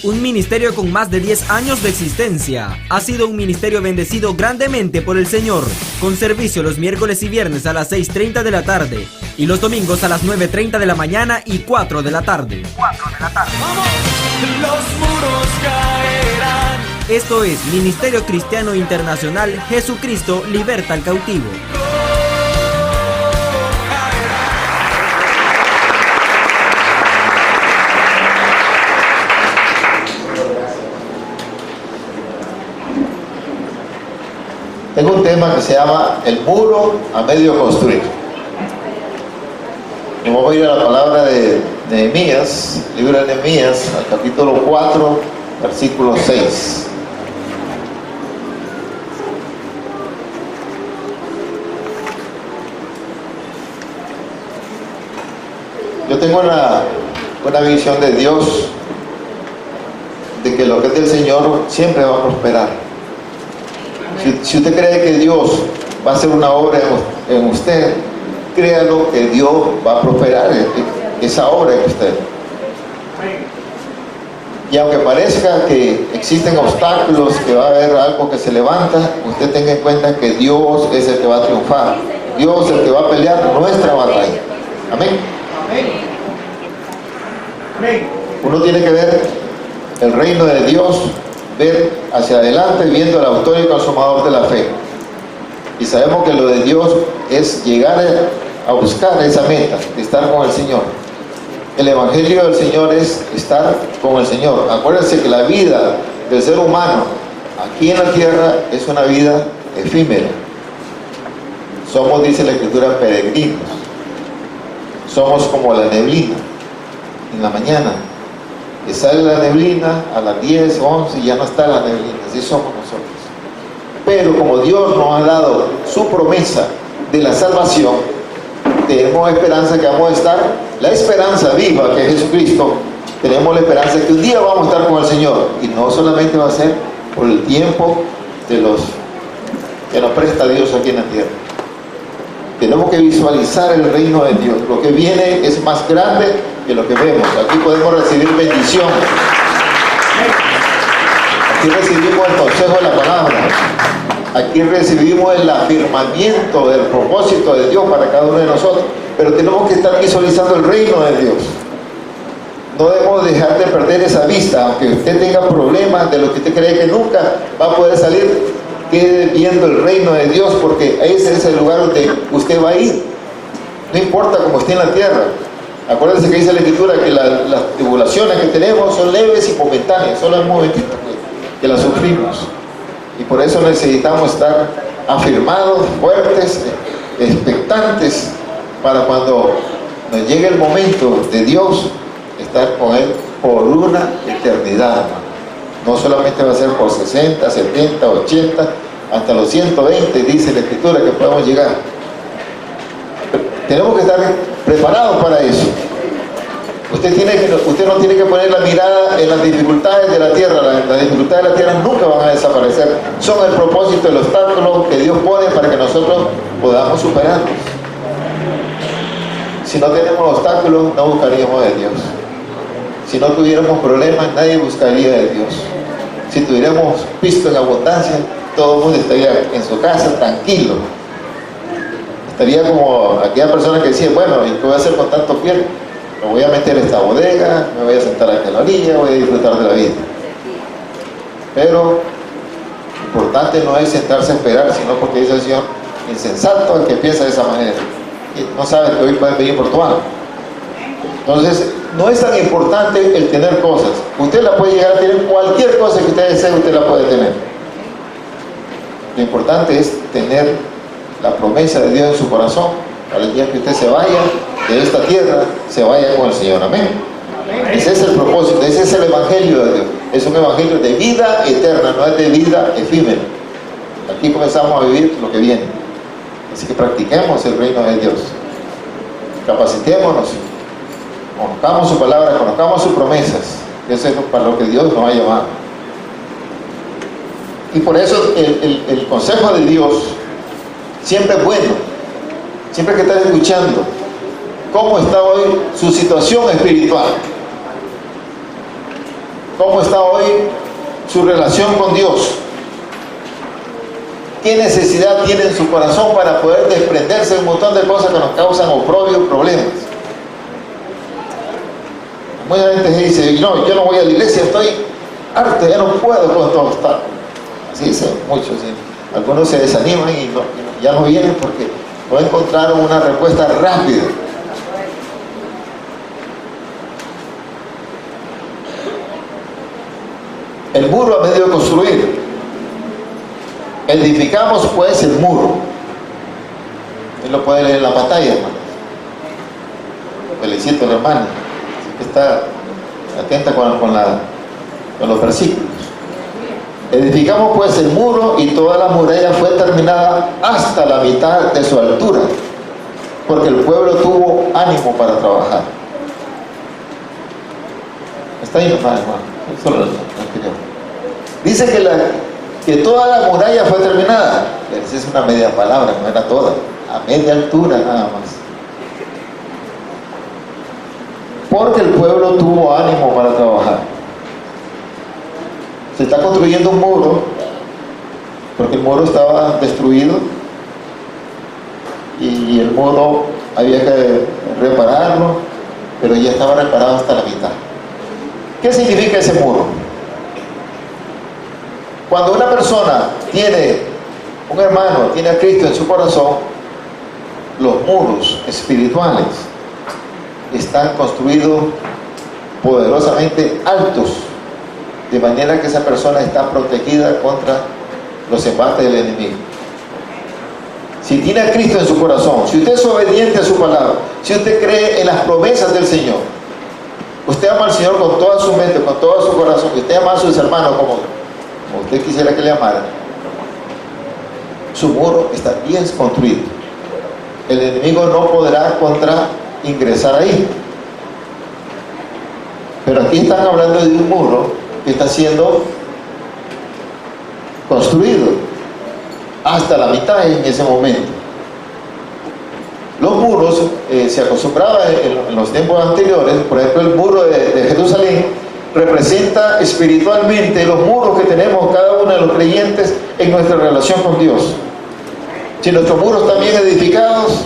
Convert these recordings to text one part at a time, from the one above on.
Un ministerio con más de 10 años de existencia. Ha sido un ministerio bendecido grandemente por el Señor, con servicio los miércoles y viernes a las 6:30 de la tarde y los domingos a las 9:30 de la mañana y 4 de la tarde. ¡Vamos! Los muros caerán. Esto es Ministerio Cristiano Internacional Jesucristo Liberta al Cautivo. Tengo un tema que se llama el muro a medio construir. Y vamos a ir a la palabra de Nehemías, libro de Nehemías, al capítulo 4, versículo 6. Yo tengo una visión de Dios, de que lo que es del Señor siempre va a prosperar. Si usted cree que Dios va a hacer una obra en usted, créalo que Dios va a prosperar esa obra en usted. Y aunque parezca que existen obstáculos, que va a haber algo que se levanta, usted tenga en cuenta que Dios es el que va a triunfar. Dios es el que va a pelear nuestra batalla. Amén. Uno tiene que ver el reino de Dios, ver hacia adelante viendo al autor y consumador de la fe. Y sabemos que lo de Dios es llegar a buscar esa meta, estar con el Señor. El evangelio del Señor es estar con el Señor. Acuérdense que la vida del ser humano aquí en la tierra es una vida efímera. Somos, dice la Escritura, peregrinos. Somos como la neblina en la mañana, que sale la neblina a las 10, 11 y ya no está la neblina. Así somos nosotros. Pero como Dios nos ha dado su promesa de la salvación, tenemos esperanza que vamos a estar, la esperanza viva que es Jesucristo. Tenemos la esperanza que un día vamos a estar con el Señor, y no solamente va a ser por el tiempo que nos presta Dios aquí en la tierra. Tenemos que visualizar el reino de Dios. Lo que viene es más grande que lo que vemos. Aquí podemos recibir bendición. Aquí recibimos el consejo de la palabra. Aquí recibimos el afirmamiento del propósito de Dios para cada uno de nosotros. Pero tenemos que estar visualizando el reino de Dios. No debemos dejar de perder esa vista. Aunque usted tenga problemas de lo que usted cree que nunca va a poder salir, quede viendo el reino de Dios, porque ese es el lugar donde usted va a ir. No importa cómo esté en la tierra. Acuérdense que dice la Escritura que las tribulaciones que tenemos son leves y momentáneas, solo en un momentito que las sufrimos. Y por eso necesitamos estar afirmados, fuertes, expectantes, para cuando nos llegue el momento de Dios, estar con Él por una eternidad. No solamente va a ser por 60, 70, 80, hasta los 120, dice la Escritura, que podemos llegar. Tenemos que estar preparados para eso. Usted no tiene que poner la mirada en las dificultades de la tierra. Las dificultades de la tierra nunca van a desaparecer. Son el propósito, el obstáculo que Dios pone para que nosotros podamos superarlos. Si no tenemos obstáculos, no buscaríamos de Dios. Si no tuviéramos problemas, nadie buscaría de Dios. Si tuviéramos pisto en abundancia, todo el mundo estaría en su casa tranquilo. Estaría como aquella persona que decía, bueno, ¿y qué voy a hacer con tanto piel? Me voy a meter en esta bodega, me voy a sentar aquí en la orilla, voy a disfrutar de la vida. Pero lo importante no es sentarse a esperar, sino porque dice el Señor, insensato el que piensa de esa manera. Y no sabe que hoy pueden venir por tu alma. Entonces, no es tan importante el tener cosas. Usted la puede llegar a tener, cualquier cosa que usted desee, usted la puede tener. Lo importante es tener la promesa de Dios en su corazón, para el día que usted se vaya de esta tierra, se vaya con el Señor. Amén. Ese es el propósito, ese es el evangelio de Dios. Es un evangelio de vida eterna, no es de vida efímera. Aquí comenzamos a vivir lo que viene. Así que practiquemos el reino de Dios. Capacitémonos. Conozcamos su palabra, conozcamos sus promesas. Eso es para lo que Dios nos ha llamado. Y por eso el consejo de Dios siempre es bueno. Siempre que estás escuchando cómo está hoy su situación espiritual, ¿Cómo está hoy su relación con Dios? ¿Qué necesidad tiene en su corazón para poder desprenderse de un montón de cosas que nos causan oprobio y problemas? Mucha gente dice, no, yo no voy a la iglesia, estoy harto, ya no puedo con todo esto. Así dicen muchos, ¿sí? Algunos se desaniman y ya no vienen porque no encontraron una respuesta rápida. El muro a medio de construir. Edificamos pues el muro. Él lo puede leer en la pantalla, hermano. Felicito a la hermana. Así que está atenta con los versículos. Edificamos pues el muro y toda la muralla fue terminada hasta la mitad de su altura, porque el pueblo tuvo ánimo para trabajar. Está ahí, hermano. Solo lo anterior. Dice que toda la muralla fue terminada. Esa es una media palabra, no era toda, a media altura nada más. Porque el pueblo tuvo ánimo para trabajar. Se está construyendo un muro, porque el muro estaba destruido y el muro había que repararlo, pero ya estaba reparado hasta la mitad. ¿Qué significa ese muro? Cuando una persona tiene un hermano, tiene a Cristo en su corazón, los muros espirituales están construidos poderosamente altos, de manera que esa persona está protegida contra los embates del enemigo. Si tiene a Cristo en su corazón, si usted es obediente a su palabra, si usted cree en las promesas del Señor, usted ama al Señor con toda su mente, con todo su corazón, y usted ama a sus hermanos como usted quisiera que le amara, su muro está bien construido. El enemigo no podrá ingresar ahí. Pero aquí están hablando de un muro que está siendo construido hasta la mitad en ese momento. Los muros se acostumbraba en los tiempos anteriores, por ejemplo el muro de Jerusalén representa espiritualmente los muros que tenemos cada uno de los creyentes en nuestra relación con Dios. Si nuestros muros están bien edificados,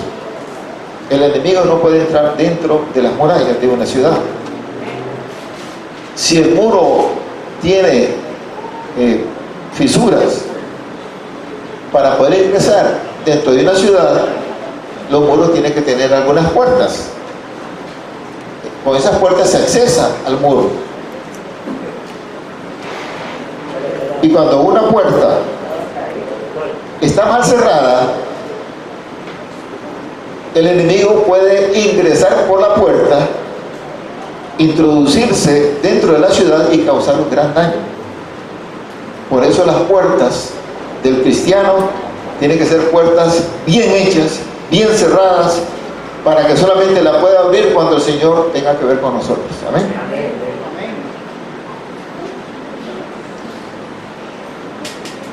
el enemigo no puede entrar dentro de las murallas de una ciudad. Si el muro tiene fisuras para poder ingresar dentro de una ciudad, los muros tienen que tener algunas puertas. Con esas puertas se accesa al muro. Y cuando una puerta está mal cerrada, el enemigo puede ingresar por la puerta, introducirse dentro de la ciudad y causar un gran daño. Por eso las puertas del cristiano tienen que ser puertas bien hechas, bien cerradas, para que solamente la pueda abrir cuando el Señor tenga que ver con nosotros. Amén.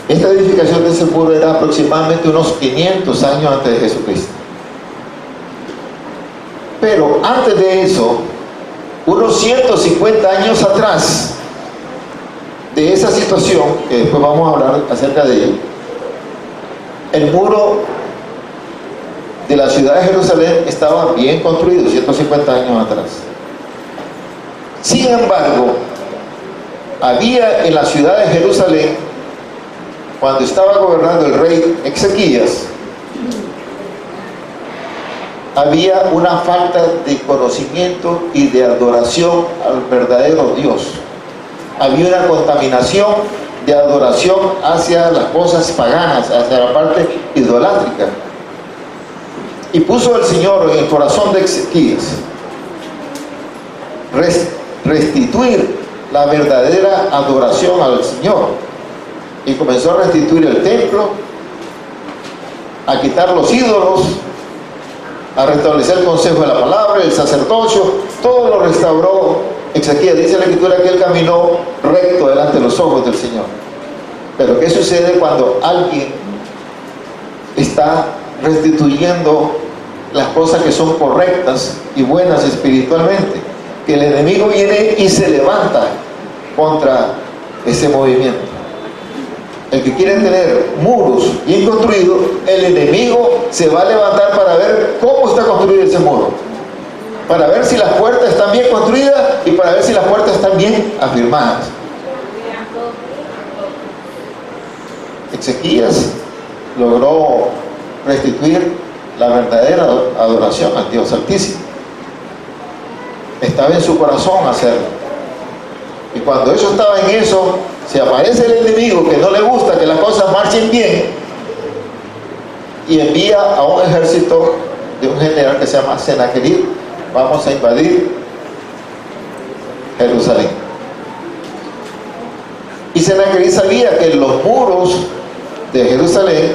Esta edificación de ese muro era aproximadamente unos 500 años antes de Jesucristo. Pero antes de eso, unos 150 años atrás de esa situación, que después vamos a hablar acerca de ella, el muro de la ciudad de Jerusalén estaba bien construido, 150 años atrás. Sin embargo, había en la ciudad de Jerusalén, cuando estaba gobernando el rey Ezequías, había una falta de conocimiento y de adoración al verdadero Dios. Había una contaminación de adoración hacia las cosas paganas, hacia la parte idolátrica. Y puso el Señor en el corazón de Ezequías restituir la verdadera adoración al Señor. Y comenzó a restituir el templo, a quitar los ídolos, a restablecer el consejo de la palabra, el sacerdocio, todo lo restauró Ezequías. Dice la Escritura que él caminó recto delante de los ojos del Señor. Pero ¿qué sucede cuando alguien está restituyendo las cosas que son correctas y buenas espiritualmente? Que el enemigo viene y se levanta contra ese movimiento. El que quiere tener muros bien construidos, el enemigo se va a levantar para ver cómo está construido ese muro, para ver si las puertas están bien construidas y para ver si las puertas están bien afirmadas. Ezequías logró restituir la verdadera adoración al Dios Altísimo. Estaba en su corazón hacerlo. Y cuando ellos estaban en eso, se aparece el enemigo que no le gusta que las cosas marchen bien y envía a un ejército de un general que se llama Senaquerib. Vamos a invadir Jerusalén. Y Senaquerib sabía que los muros de Jerusalén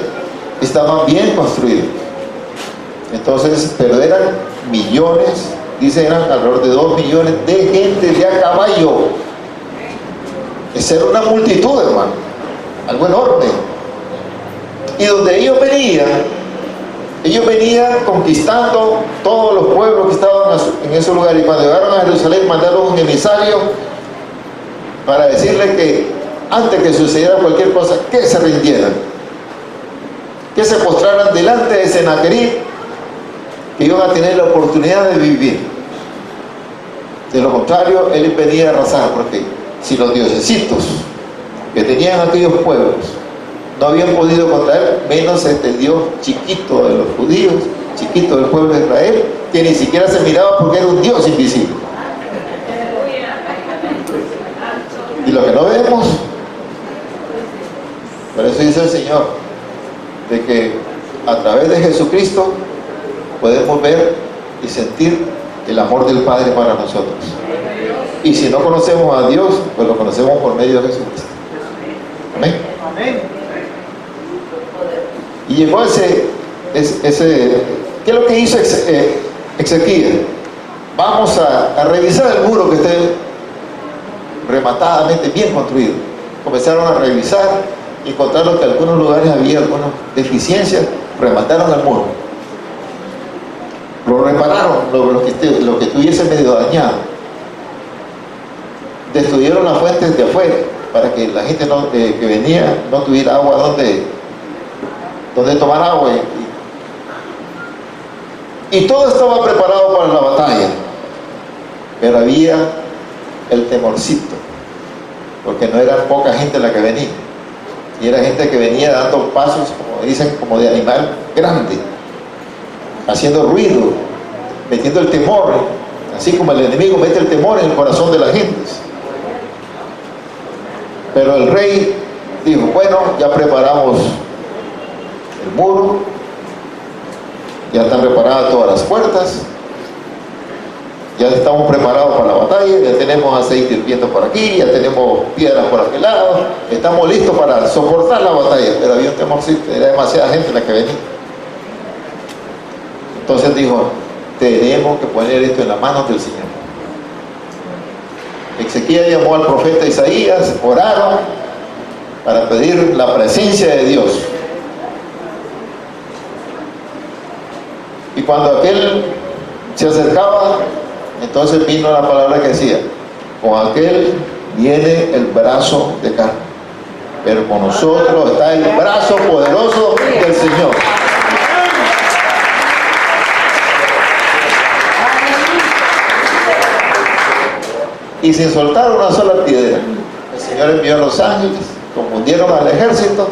estaban bien construidos. Entonces, pero eran millones, dice, eran alrededor de 2 millones de gente de a caballo. Esa era una multitud, hermano, algo enorme. Y donde ellos venían conquistando todos los pueblos que estaban en ese lugar. Y cuando llegaron a Jerusalén, mandaron un emisario para decirle que antes que sucediera cualquier cosa, que se rindieran, que se postraran delante de Senaquerib, que iban a tener la oportunidad de vivir. De lo contrario, él venía a arrasar, porque si los diosesitos que tenían aquellos pueblos no habían podido contra él, menos este Dios chiquito de los judíos, chiquito del pueblo de Israel, que ni siquiera se miraba porque era un Dios invisible. Y lo que no vemos, por eso dice el Señor, de que a través de Jesucristo podemos ver y sentir el amor del Padre para nosotros. Y si no conocemos a Dios, pues lo conocemos por medio de Jesucristo. Amén. Y llegó ese ¿qué es lo que hizo Ezequías? Vamos a revisar el muro que esté rematadamente bien construido. Comenzaron a revisar y encontraron que en algunos lugares había algunas deficiencias. Remataron el muro, lo repararon, lo que estuviese medio dañado. Destruyeron las fuentes de afuera para que la gente que venía no tuviera agua donde tomar agua. Y todo estaba preparado para la batalla, pero había el temorcito, porque no era poca gente la que venía, y era gente que venía dando pasos, como dicen, como de animal grande, haciendo ruido, metiendo el temor, así como el enemigo mete el temor en el corazón de la gente. Pero el rey dijo, bueno, ya preparamos el muro, ya están preparadas todas las puertas, ya estamos preparados para la batalla, ya tenemos aceite hirviendo por aquí, ya tenemos piedras por aquel lado, estamos listos para soportar la batalla. Pero había un temorcito, era demasiada gente la que venía. Entonces dijo, tenemos que poner esto en las manos del Señor. Ezequías llamó al profeta Isaías, oraron para pedir la presencia de Dios. Y cuando aquel se acercaba, entonces vino la palabra que decía, con aquel viene el brazo de carne, pero con nosotros está el brazo poderoso del Señor. Y sin soltar una sola piedra, el Señor envió a los ángeles, confundieron al ejército,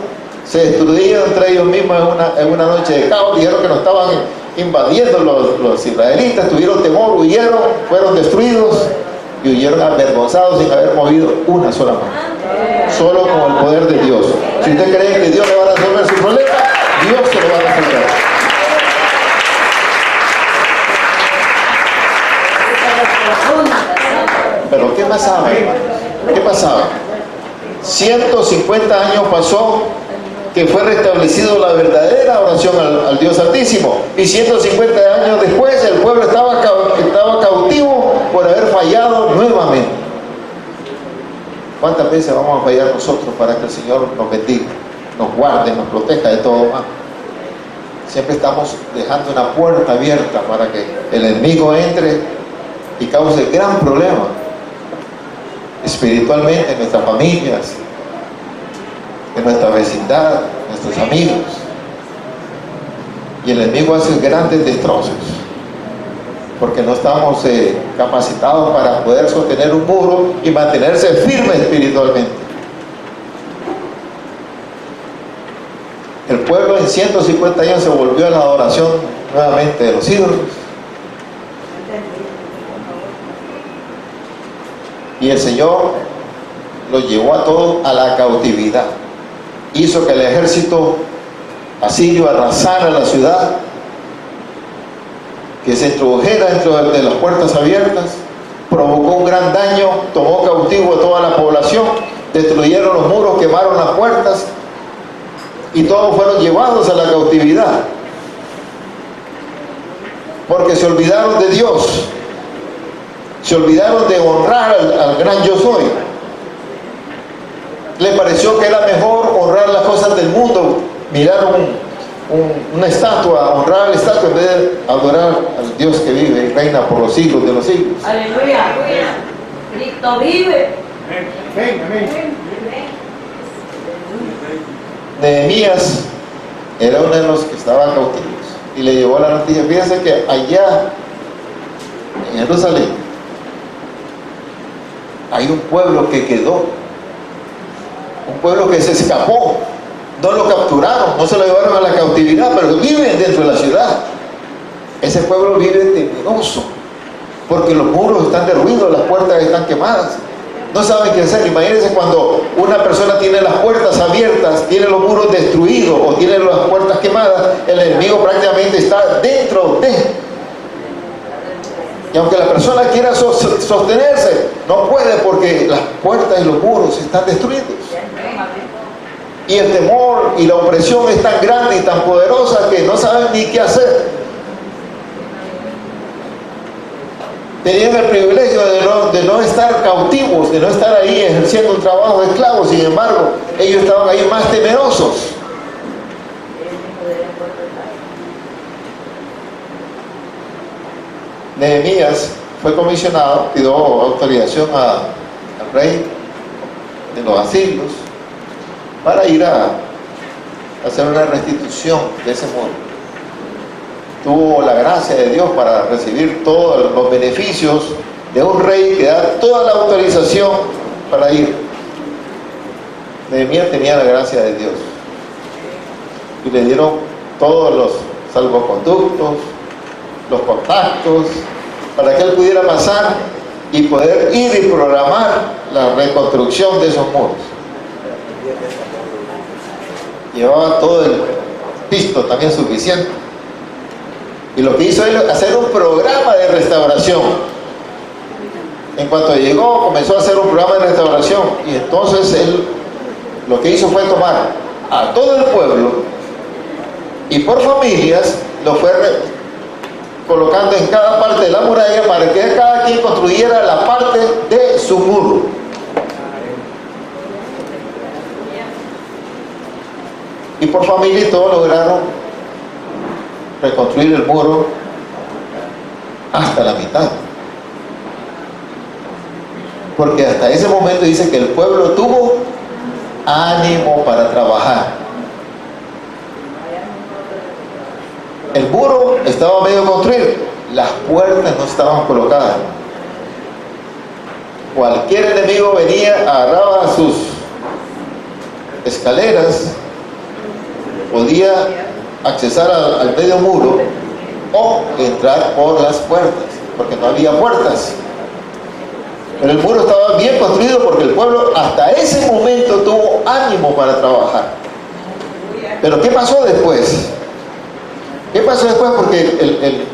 se destruyeron entre ellos mismos en una noche de caos, dijeron que nos estaban invadiendo los israelitas, tuvieron temor, huyeron, fueron destruidos y huyeron avergonzados sin haber movido una sola mano, solo con el poder de Dios. Si usted cree que Dios le va a resolver su problema, Dios se lo va a resolver. Pero ¿qué pasaba, hermanos? ¿Qué pasaba? 150 años pasó que fue restablecido la verdadera oración al Dios Altísimo, y 150 años después el pueblo estaba cautivo por haber fallado nuevamente. ¿Cuántas veces vamos a fallar nosotros para que el Señor nos bendiga, nos guarde, nos proteja de todo mal? Siempre estamos dejando una puerta abierta para que el enemigo entre y cause gran problema. Es espiritualmente en nuestras familias, en nuestra vecindad, nuestros amigos. Y el enemigo hace grandes destrozos, porque no estamos capacitados para poder sostener un muro y mantenerse firme espiritualmente. El pueblo en 150 años se volvió a la adoración nuevamente de los ídolos. Y el Señor los llevó a todos a la cautividad. Hizo que el ejército asirio arrasara la ciudad, que se introdujera dentro de las puertas abiertas, provocó un gran daño, tomó cautivo a toda la población, destruyeron los muros, quemaron las puertas y todos fueron llevados a la cautividad, porque se olvidaron de Dios, se olvidaron de honrar al gran yo soy. Le pareció que era mejor honrar las cosas del mundo, mirar una estatua, honrar la estatua en vez de adorar al Dios que vive y reina por los siglos de los siglos. Aleluya. Cristo vive. Amén. Nehemías era uno de los que estaban cautivos y le llevó la noticia. Fíjense que allá en Jerusalén hay un pueblo que quedó, un pueblo que se escapó. No lo capturaron, no se lo llevaron a la cautividad, pero viven dentro de la ciudad. Ese pueblo vive temeroso, porque los muros están derruidos, las puertas están quemadas. No saben qué hacer. Imagínense cuando una persona tiene las puertas abiertas, tiene los muros destruidos o tiene las puertas quemadas, el enemigo prácticamente está dentro de. Y aunque la persona quiera sostenerse, no puede, porque las puertas y los muros están destruidos. Y el temor y la opresión es tan grande y tan poderosa que no saben ni qué hacer. Tenían el privilegio de no estar cautivos, de no estar ahí ejerciendo un trabajo de esclavos. Sin embargo, ellos estaban ahí más temerosos. Nehemías fue comisionado, pidió autorización al rey de los asirios para ir a hacer una restitución de ese muro. Tuvo la gracia de Dios para recibir todos los beneficios de un rey que da toda la autorización para ir. Nehemías tenía la gracia de Dios y le dieron todos los salvoconductos, los contactos, para que él pudiera pasar y poder ir y programar la reconstrucción de esos muros. Llevaba todo el pisto también suficiente. Y lo que hizo él hacer un programa de restauración. En cuanto llegó, comenzó a hacer un programa de restauración. Y entonces él lo que hizo fue tomar a todo el pueblo y por familias lo fue colocando en cada parte de la muralla para que cada quien construyera la parte de su muro. Y por familia todos lograron reconstruir el muro hasta la mitad. Porque hasta ese momento dice que el pueblo tuvo ánimo para trabajar. El muro estaba medio construido, las puertas no estaban colocadas. Cualquier enemigo venía, agarraba sus escaleras, podía accesar al medio muro o entrar por las puertas, porque no había puertas. Pero el muro estaba bien construido porque el pueblo hasta ese momento tuvo ánimo para trabajar. Pero ¿qué pasó después? ¿Qué pasó después? Porque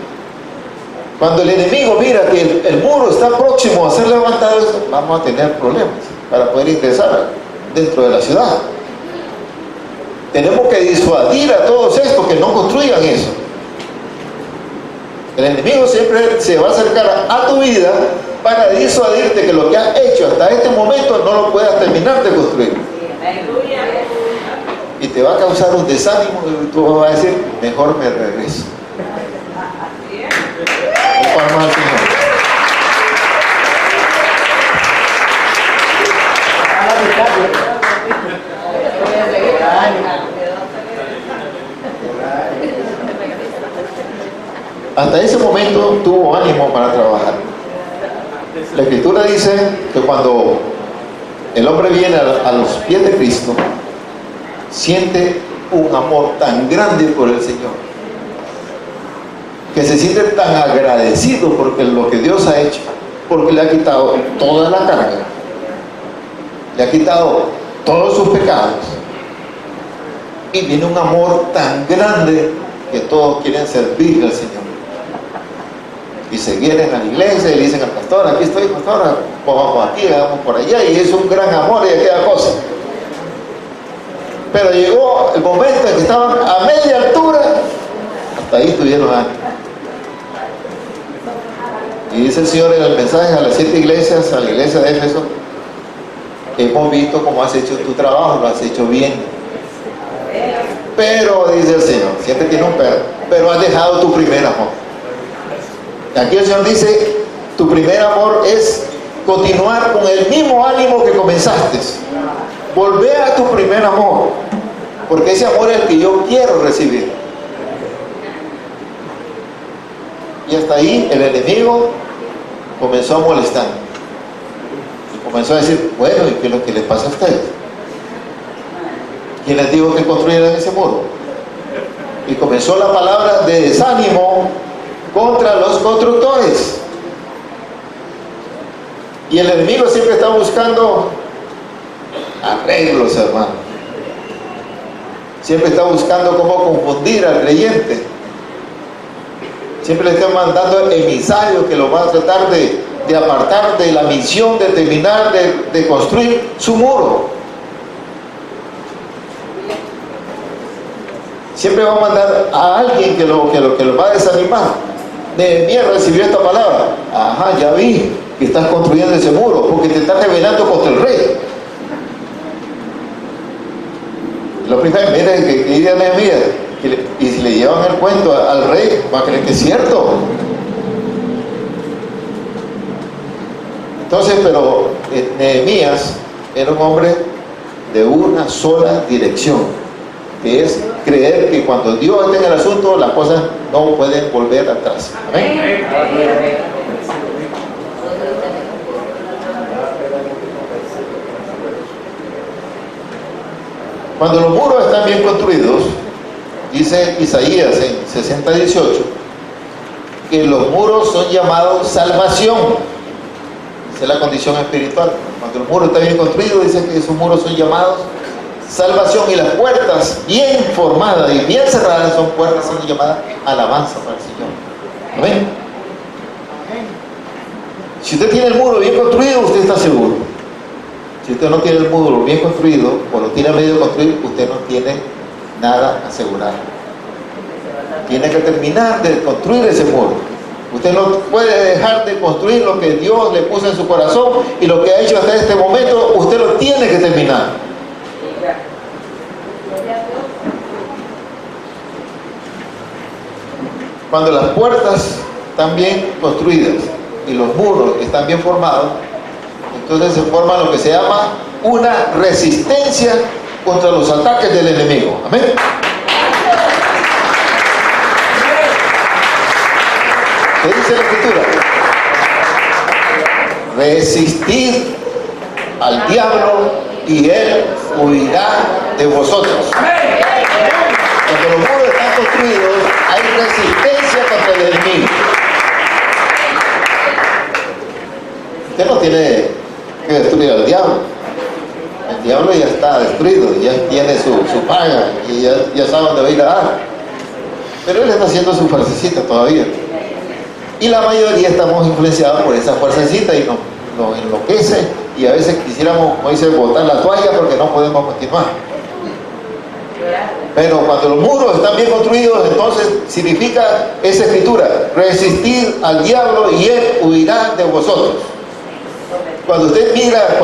cuando el enemigo mira que el muro está próximo a ser levantado, vamos a tener problemas para poder ingresar dentro de la ciudad. Tenemos que disuadir a todos estos que no construyan eso. El enemigo siempre se va a acercar a tu vida para disuadirte que lo que has hecho hasta este momento no lo puedas terminar de construir. Y te va a causar un desánimo y tú vas a decir, mejor me regreso. hasta ese momento tuvo ánimo para trabajar. La Escritura dice que cuando el hombre viene a los pies de Cristo, siente un amor tan grande por el Señor, que se siente tan agradecido porque lo que Dios ha hecho, porque le ha quitado toda la carga, le ha quitado todos sus pecados, y viene un amor tan grande que todos quieren servir al Señor. Y se vienen a la iglesia y le dicen al pastor: aquí estoy, pastor, pues vamos aquí, vamos por allá, y es un gran amor y aquella cosa. Pero llegó el momento en que estaban a media altura, hasta ahí estuvieron ánimo. Y dice el Señor en el mensaje a las 7 iglesias, a la iglesia de Éfeso: hemos visto cómo has hecho tu trabajo, lo has hecho bien. Pero, dice el Señor, siempre tiene un pero has dejado tu primer amor. Aquí el Señor dice: tu primer amor es continuar con el mismo ánimo que comenzaste. Volver a tu primer amor, porque ese amor es el que yo quiero recibir. Y hasta ahí el enemigo comenzó a molestar. Y comenzó a decir: bueno, ¿y qué es lo que les pasa a ustedes? ¿Quién les dijo que construyeran ese muro? Y comenzó la palabra de desánimo contra los constructores. Y el enemigo siempre está buscando arreglos, hermano. Siempre está buscando cómo confundir al creyente. Siempre le están mandando emisarios que lo van a tratar de apartar de la misión de terminar de construir su muro. Siempre va a mandar a alguien que lo va a desanimar. Nehemías recibió esta palabra: ajá, ya vi que estás construyendo ese muro porque te estás rebelando contra el rey. Lo primero, miren, que diría Nehemías, y si le llevan el cuento al rey, va a creer que es cierto. Entonces, pero Nehemías era un hombre de una sola dirección, que es creer que cuando Dios está en el asunto, las cosas no pueden volver atrás. ¿Amén? Cuando los muros están bien construidos, dice Isaías en 60:18, que los muros son llamados salvación. Esa es la condición espiritual. Cuando el muro está bien construido, dice que esos muros son llamados salvación, y las puertas bien formadas y bien cerradas son puertas, son llamadas alabanza para el Señor. Amén. Si usted tiene el muro bien construido, usted está seguro. Si usted no tiene el muro bien construido o lo tiene a medio construir, usted no tiene nada asegurado. Tiene que terminar de construir ese muro. Usted no puede dejar de construir lo que Dios le puso en su corazón, y lo que ha hecho hasta este momento, usted lo tiene que terminar. Cuando las puertas están bien construidas y los muros están bien formados, entonces se forma lo que se llama una resistencia contra los ataques del enemigo. Amén. ¿Qué dice la Escritura? Resistid al diablo y él huirá de vosotros. Cuando los muros están construidos, hay resistencia contra el enemigo. Usted no tiene que destruir al diablo. El diablo ya está destruido, ya tiene su paga y ya sabe dónde va a ir a dar. Pero él está haciendo su fuercecita todavía. Y la mayoría estamos influenciados por esa fuercecita y nos enloquece, y a veces quisiéramos, como dice, botar la toalla porque no podemos continuar. Pero cuando los muros están bien construidos, entonces significa esa escritura: resistir al diablo y él huirá de vosotros. Cuando usted mira,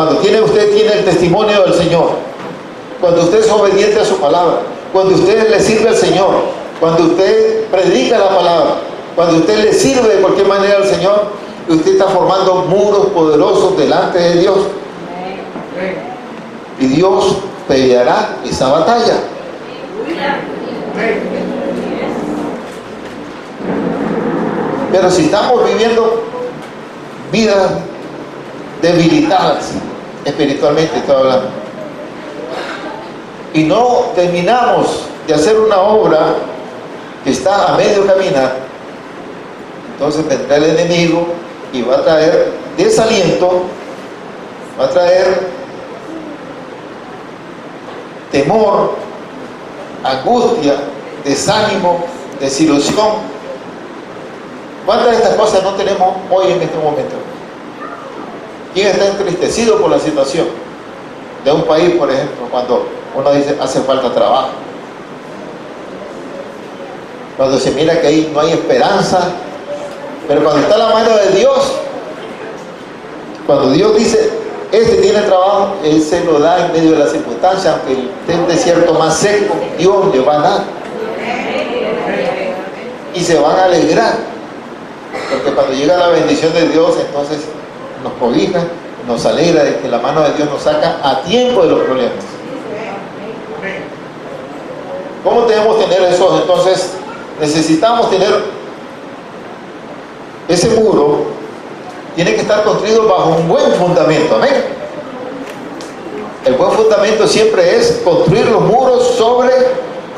usted tiene el testimonio del Señor, cuando usted es obediente a su palabra, cuando usted le sirve al Señor, cuando usted predica la palabra, cuando usted le sirve de cualquier manera al Señor, usted está formando muros poderosos delante de Dios. Y Dios peleará esa batalla. Pero si estamos viviendo vidas debilitadas, espiritualmente estoy hablando, y no terminamos de hacer una obra que está a medio caminar, entonces vendrá el enemigo y va a traer desaliento, va a traer temor, angustia, desánimo, desilusión. ¿Cuántas de estas cosas no tenemos hoy en este momento? ¿Quién está entristecido por la situación de un país, por ejemplo, cuando uno dice hace falta trabajo? Cuando se mira que ahí no hay esperanza, pero cuando está la mano de Dios, cuando Dios dice, este tiene trabajo, Él se lo da en medio de las circunstancias, aunque esté un desierto más seco, Dios le va a dar. Y se van a alegrar. Porque cuando llega la bendición de Dios, entonces nos cobija, nos alegra de que la mano de Dios nos saca a tiempo de los problemas. ¿Cómo debemos tener eso? Entonces necesitamos tener ese muro, tiene que estar construido bajo un buen fundamento. Amén. El buen fundamento siempre es construir los muros sobre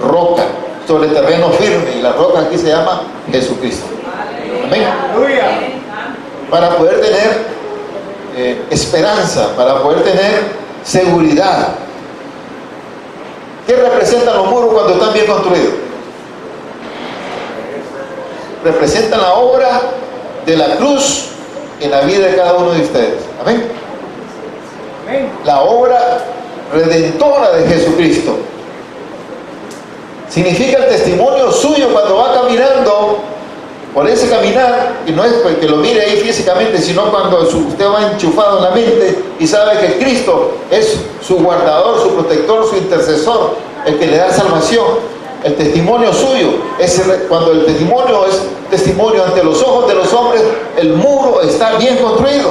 roca, sobre terreno firme, y la roca aquí se llama Jesucristo. Amén. Para poder tener esperanza, para poder tener seguridad. ¿Qué representan los muros cuando están bien construidos? Representan la obra de la cruz en la vida de cada uno de ustedes. Amén. La obra redentora de Jesucristo. Significa el testimonio suyo cuando va caminando por ese caminar, y no es que lo mire ahí físicamente, sino cuando usted va enchufado en la mente y sabe que Cristo es su guardador, su protector, su intercesor, el que le da salvación. El testimonio suyo, cuando el testimonio es testimonio ante los ojos de los hombres, el muro está bien construido.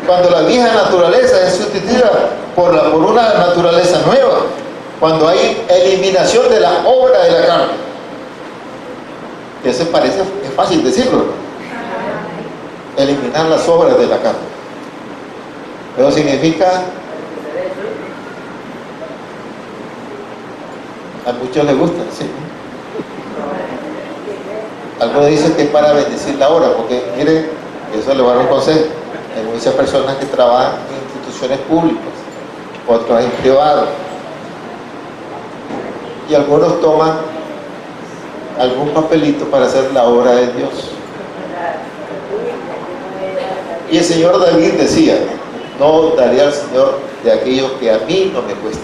Cuando la vieja naturaleza es sustituida por una naturaleza nueva, cuando hay eliminación de la obra de la carne. Eso parece, es fácil decirlo, eliminar las obras de la carne, pero significa, a muchos les gusta, sí. Algunos dicen que es para bendecir la obra, porque mire, eso le va a dar un consejo. Hay muchas personas que trabajan en instituciones públicas, otros en privados, y algunos toman algún papelito para hacer la obra de Dios. Y el Señor David decía, no daré al Señor de aquello que a mí no me cueste.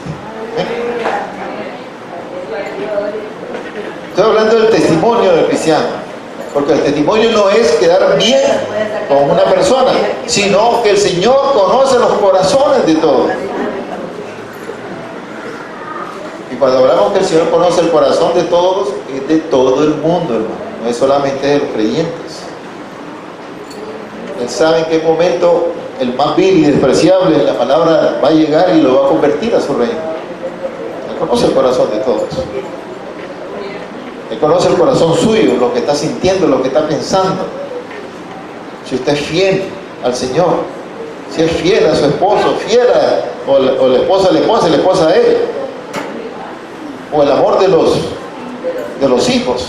Estoy hablando del testimonio del cristiano, porque el testimonio no es quedar bien con una persona, sino que el Señor conoce los corazones de todos. Y cuando hablamos que el Señor conoce el corazón de todos, es de todo el mundo, hermano, no es solamente de los creyentes. Él sabe en qué momento el más vil y despreciable, la palabra, va a llegar y lo va a convertir a su reino. Él conoce el corazón de todos. Él conoce el corazón suyo, lo que está sintiendo, lo que está pensando. Si usted es fiel al Señor, si es fiel a su esposo, fiel o la esposa a la esposa y la esposa a él, o el amor de los hijos.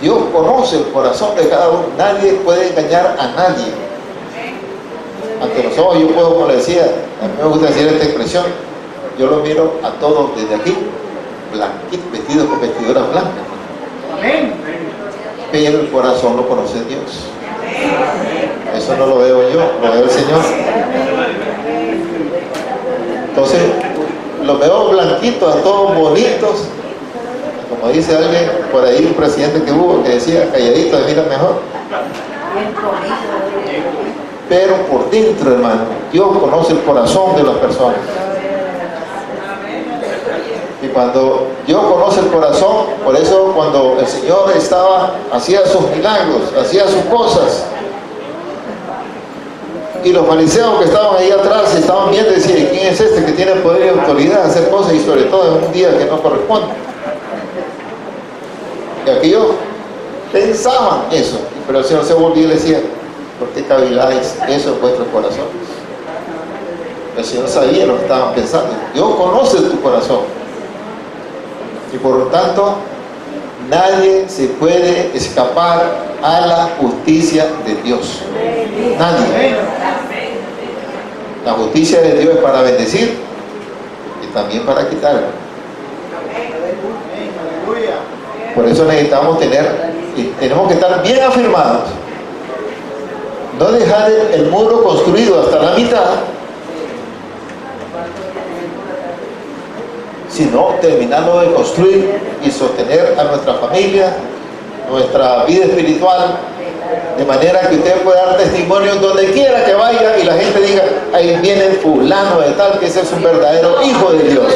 Dios conoce el corazón de cada uno. Nadie puede engañar a nadie. Ante los ojos yo puedo, como le decía, a mí me gusta decir esta expresión, yo lo miro a todos desde aquí, blanquitos, vestidos con vestiduras blancas. Pero el corazón lo conoce Dios. Eso no lo veo yo, lo veo el Señor. Entonces, los veo blanquitos, a todos bonitos. Como dice alguien por ahí, un presidente que hubo, que decía, calladito, mira mejor. Pero por dentro, hermano, Dios conoce el corazón de las personas. Y cuando Dios conoce el corazón, por eso cuando el Señor hacía sus milagros, hacía sus cosas, y los fariseos que estaban ahí atrás estaban viendo y decían, ¿quién es este que tiene poder y autoridad de hacer cosas, y sobre todo en un día que no corresponde? Y aquellos pensaban eso, pero el Señor se volvió y le decía: ¿por qué caviláis eso en vuestros corazones? El Señor sabía lo que estaban pensando. Dios conoce tu corazón, y por lo tanto nadie se puede escapar a la justicia de Dios. Nadie. La justicia de Dios es para bendecir y también para quitar. Por eso necesitamos tenemos que estar bien afirmados. No dejar el muro construido hasta la mitad, sino terminarlo de construir y sostener a nuestra familia, nuestra vida espiritual, de manera que usted pueda dar testimonio donde quiera que vaya y la gente diga: ahí viene fulano de tal, que ese es un verdadero hijo de Dios.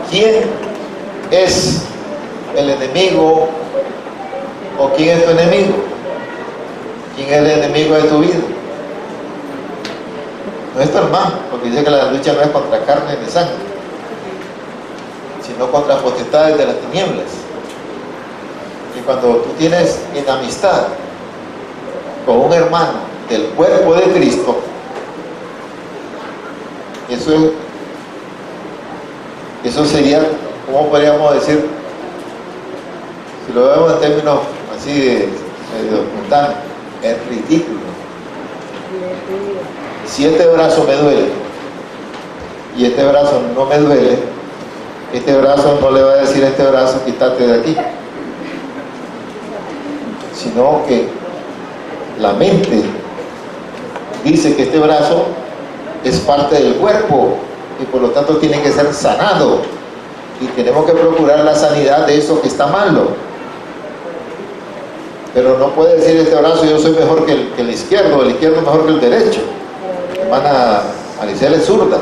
¿Quién es el enemigo o quién es tu enemigo? ¿Quién es el enemigo de tu vida? No es tu hermano, porque dice que la lucha no es contra carne ni sangre, sino contra potestades de las tinieblas. Y cuando tú tienes enemistad con un hermano del cuerpo de Cristo, eso sería, ¿cómo podríamos decir? Si lo vemos en términos así de mundanos, es ridículo. Si este brazo me duele y este brazo no me duele, este brazo no le va a decir a este brazo: quítate de aquí, sino que la mente dice que este brazo es parte del cuerpo y por lo tanto tiene que ser sanado, y tenemos que procurar la sanidad de eso que está malo. Pero no puede decir este brazo: yo soy mejor que el izquierdo, el izquierdo mejor que el derecho. Hermana Maricela es zurda,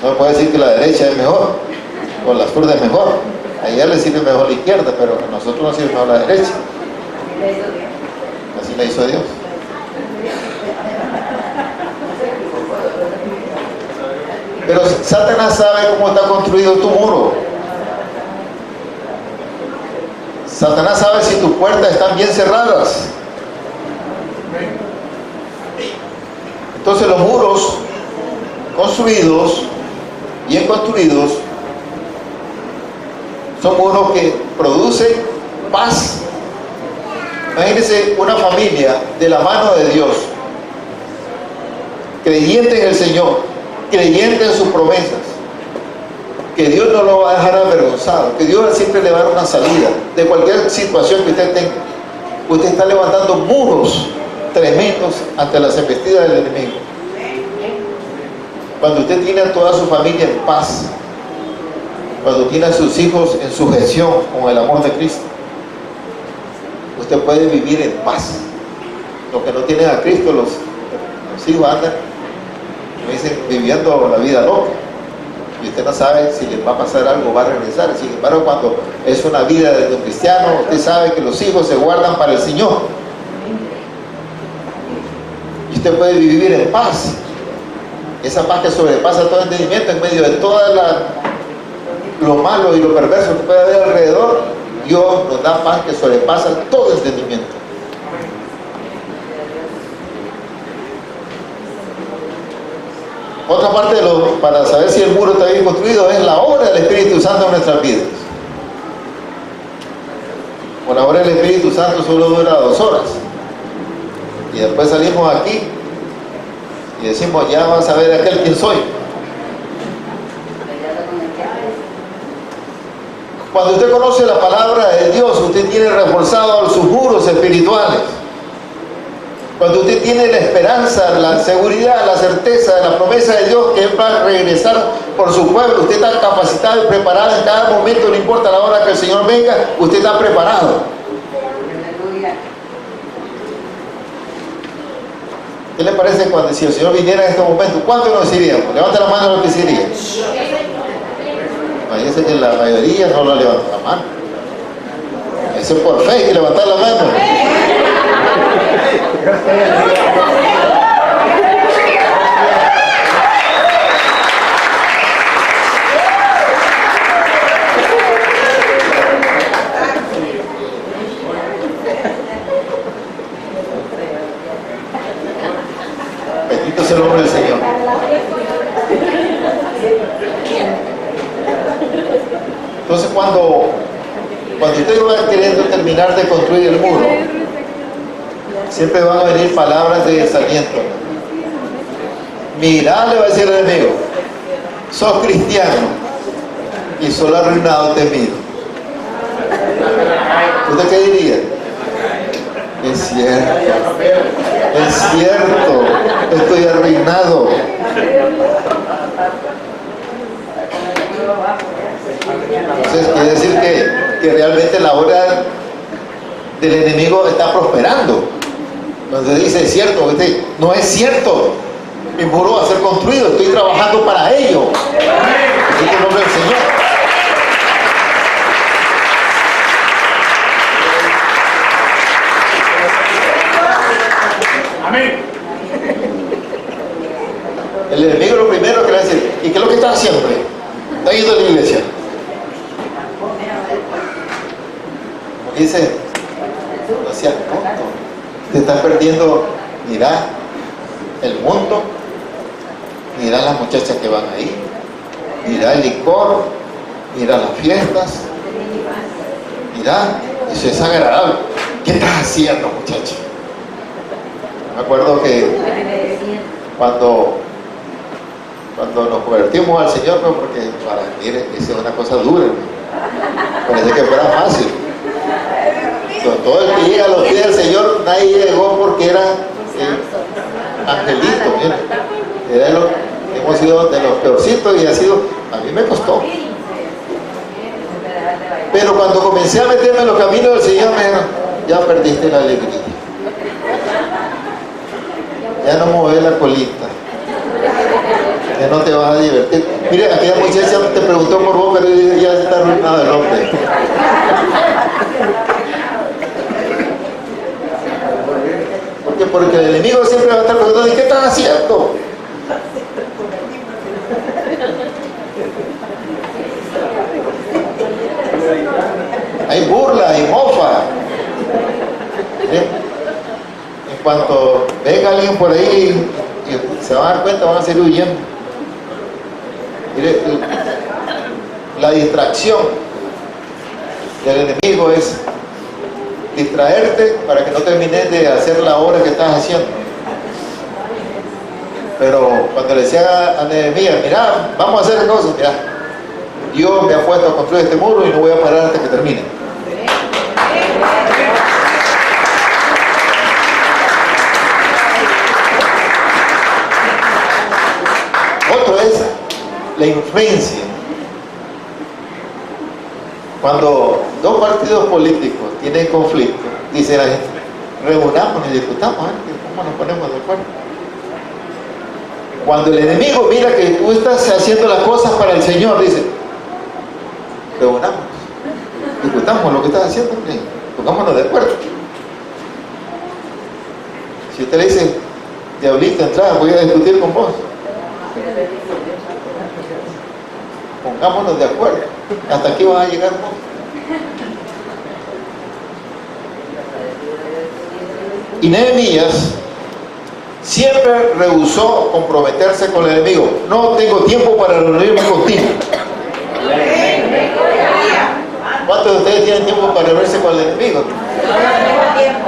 no puede decir que la derecha es mejor o la zurda es mejor. A ella le sirve mejor la izquierda, pero a nosotros nos sirve mejor la derecha. Así la hizo Dios. Pero Satanás sabe cómo está construido tu muro. Satanás sabe si tus puertas están bien cerradas. Entonces los muros construidos, bien construidos, son muros que producen paz. Imagínense una familia de la mano de Dios, creyente en el Señor, creyente en sus promesas, que Dios no lo va a dejar avergonzado, que Dios siempre le va a dar una salida de cualquier situación que usted tenga. Usted está levantando muros tremendos ante las embestidas del enemigo. Cuando usted tiene a toda su familia en paz, cuando tiene a sus hijos en sujeción con el amor de Cristo, usted puede vivir en paz. Los que no tienen a Cristo, los hijos andan, como dicen, viviendo la vida loca, y usted no sabe si les va a pasar algo, va a regresar. Sin embargo, cuando es una vida de un cristiano, usted sabe que los hijos se guardan para el Señor, y usted puede vivir en paz. Esa paz que sobrepasa todo entendimiento en medio de todo lo malo y lo perverso que puede haber alrededor. Dios nos da paz que sobrepasa todo entendimiento. Otra parte para saber si el muro está bien construido es la obra del Espíritu Santo en nuestras vidas. Por ahora el Espíritu Santo solo dura 2 horas y después salimos aquí y decimos: ya vas a ver aquel quién soy. Cuando usted conoce la palabra de Dios, usted tiene reforzado sus muros espirituales. Cuando usted tiene la esperanza, la seguridad, la certeza de la promesa de Dios que Él va a regresar por su pueblo, usted está capacitado y preparado en cada momento, no importa la hora que el Señor venga, usted está preparado. ¿Qué le parece cuando si el Señor viniera en este momento? ¿Cuántos nos iríamos? Levanta la mano a los que se irían. Parece que la mayoría no la levanta la mano. Eso es por fe, hay que levantar la mano. poco. Cuando usted va queriendo terminar de construir el muro, siempre van a venir palabras de desaliento. Mira, le va a decir el enemigo, sos cristiano y solo arruinado te miro. ¿Usted qué diría? Es cierto, estoy arruinado. Entonces quiere decir que realmente la obra del enemigo está prosperando. Entonces dice, es cierto, no es cierto, mi muro va a ser construido, estoy trabajando para ello. En el nombre del Señor. Amén. El enemigo lo primero que le va a decir, ¿y qué es lo que está haciendo? Está yendo a la iglesia. Dice, no seas tonto, te estás perdiendo, mira el mundo, mira las muchachas que van ahí, mira el licor, mira las fiestas, mira, eso es agradable. ¿Qué estás haciendo, muchacho? Me acuerdo que cuando nos convertimos al Señor, pues porque mire, esa es una cosa dura, ¿no? Parece que fuera fácil. Todo el que llega a los pies del Señor, nadie llegó porque era angelito, mira. Hemos sido de los peorcitos y ha sido, a mí me costó. Pero cuando comencé a meterme en los caminos del Señor, me dijeron, ya perdiste la alegría. Ya no mueves la colita. Ya no te vas a divertir. Mire, aquella muchacha te preguntó por vos, pero ya está arruinado el hombre. Porque el enemigo siempre va a estar preguntando, ¿y qué estás haciendo? Hay burla, hay mofa. ¿Sí? En cuanto venga alguien por ahí y se van a dar cuenta, van a seguir huyendo. Mire, la distracción del enemigo es distraerte para que no termines de hacer la obra que estás haciendo. Pero cuando le decía a Nehemías, mira, vamos a hacer cosas, mira, Dios me ha puesto a construir este muro y no voy a parar hasta que termine. Otro es la influencia. Cuando dos partidos políticos tienen conflicto, dice la gente, reunámonos y discutamos, ¿cómo nos ponemos de acuerdo? Cuando el enemigo mira que tú estás haciendo las cosas para el Señor, dice, reunámonos, discutamos lo que estás haciendo, pongámonos de acuerdo. Si usted le dice, diablito, entrada, voy a discutir con vos, pongámonos de acuerdo. ¿Hasta aquí vas a llegar vos? Y Nehemías siempre rehusó comprometerse con el enemigo. No tengo tiempo para reunirme contigo. ¿Cuántos de ustedes tienen tiempo para reunirse con el enemigo?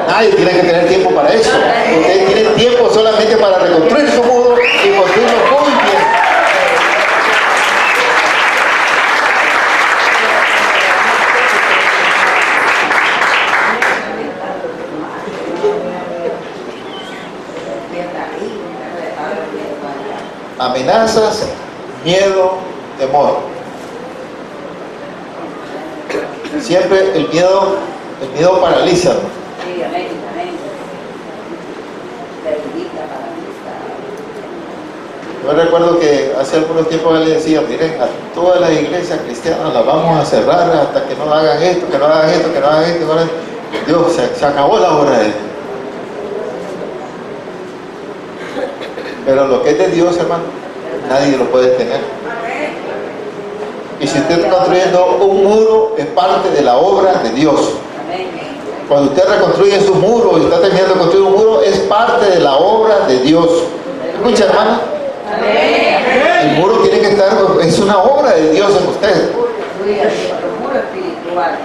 Nadie tiene que tener tiempo para eso. Ustedes tienen tiempo solamente para reconstruir su muro y construirlo muy bien. Amenazas, miedo, temor. Siempre el miedo paraliza. Yo recuerdo que hace algunos tiempos le decía, miren, a todas las iglesias cristianas las vamos a cerrar hasta que no hagan esto, que no hagan esto, que no hagan esto. Dios, se acabó la obra de Dios. Pero lo que es de Dios, hermano, nadie lo puede tener. Y si usted está construyendo un muro, es parte de la obra de Dios. Cuando usted reconstruye su muro y está terminando de construir un muro, es parte de la obra de Dios. ¿Escucha, hermano? El muro tiene que estar, es una obra de Dios en usted. muro espiritual.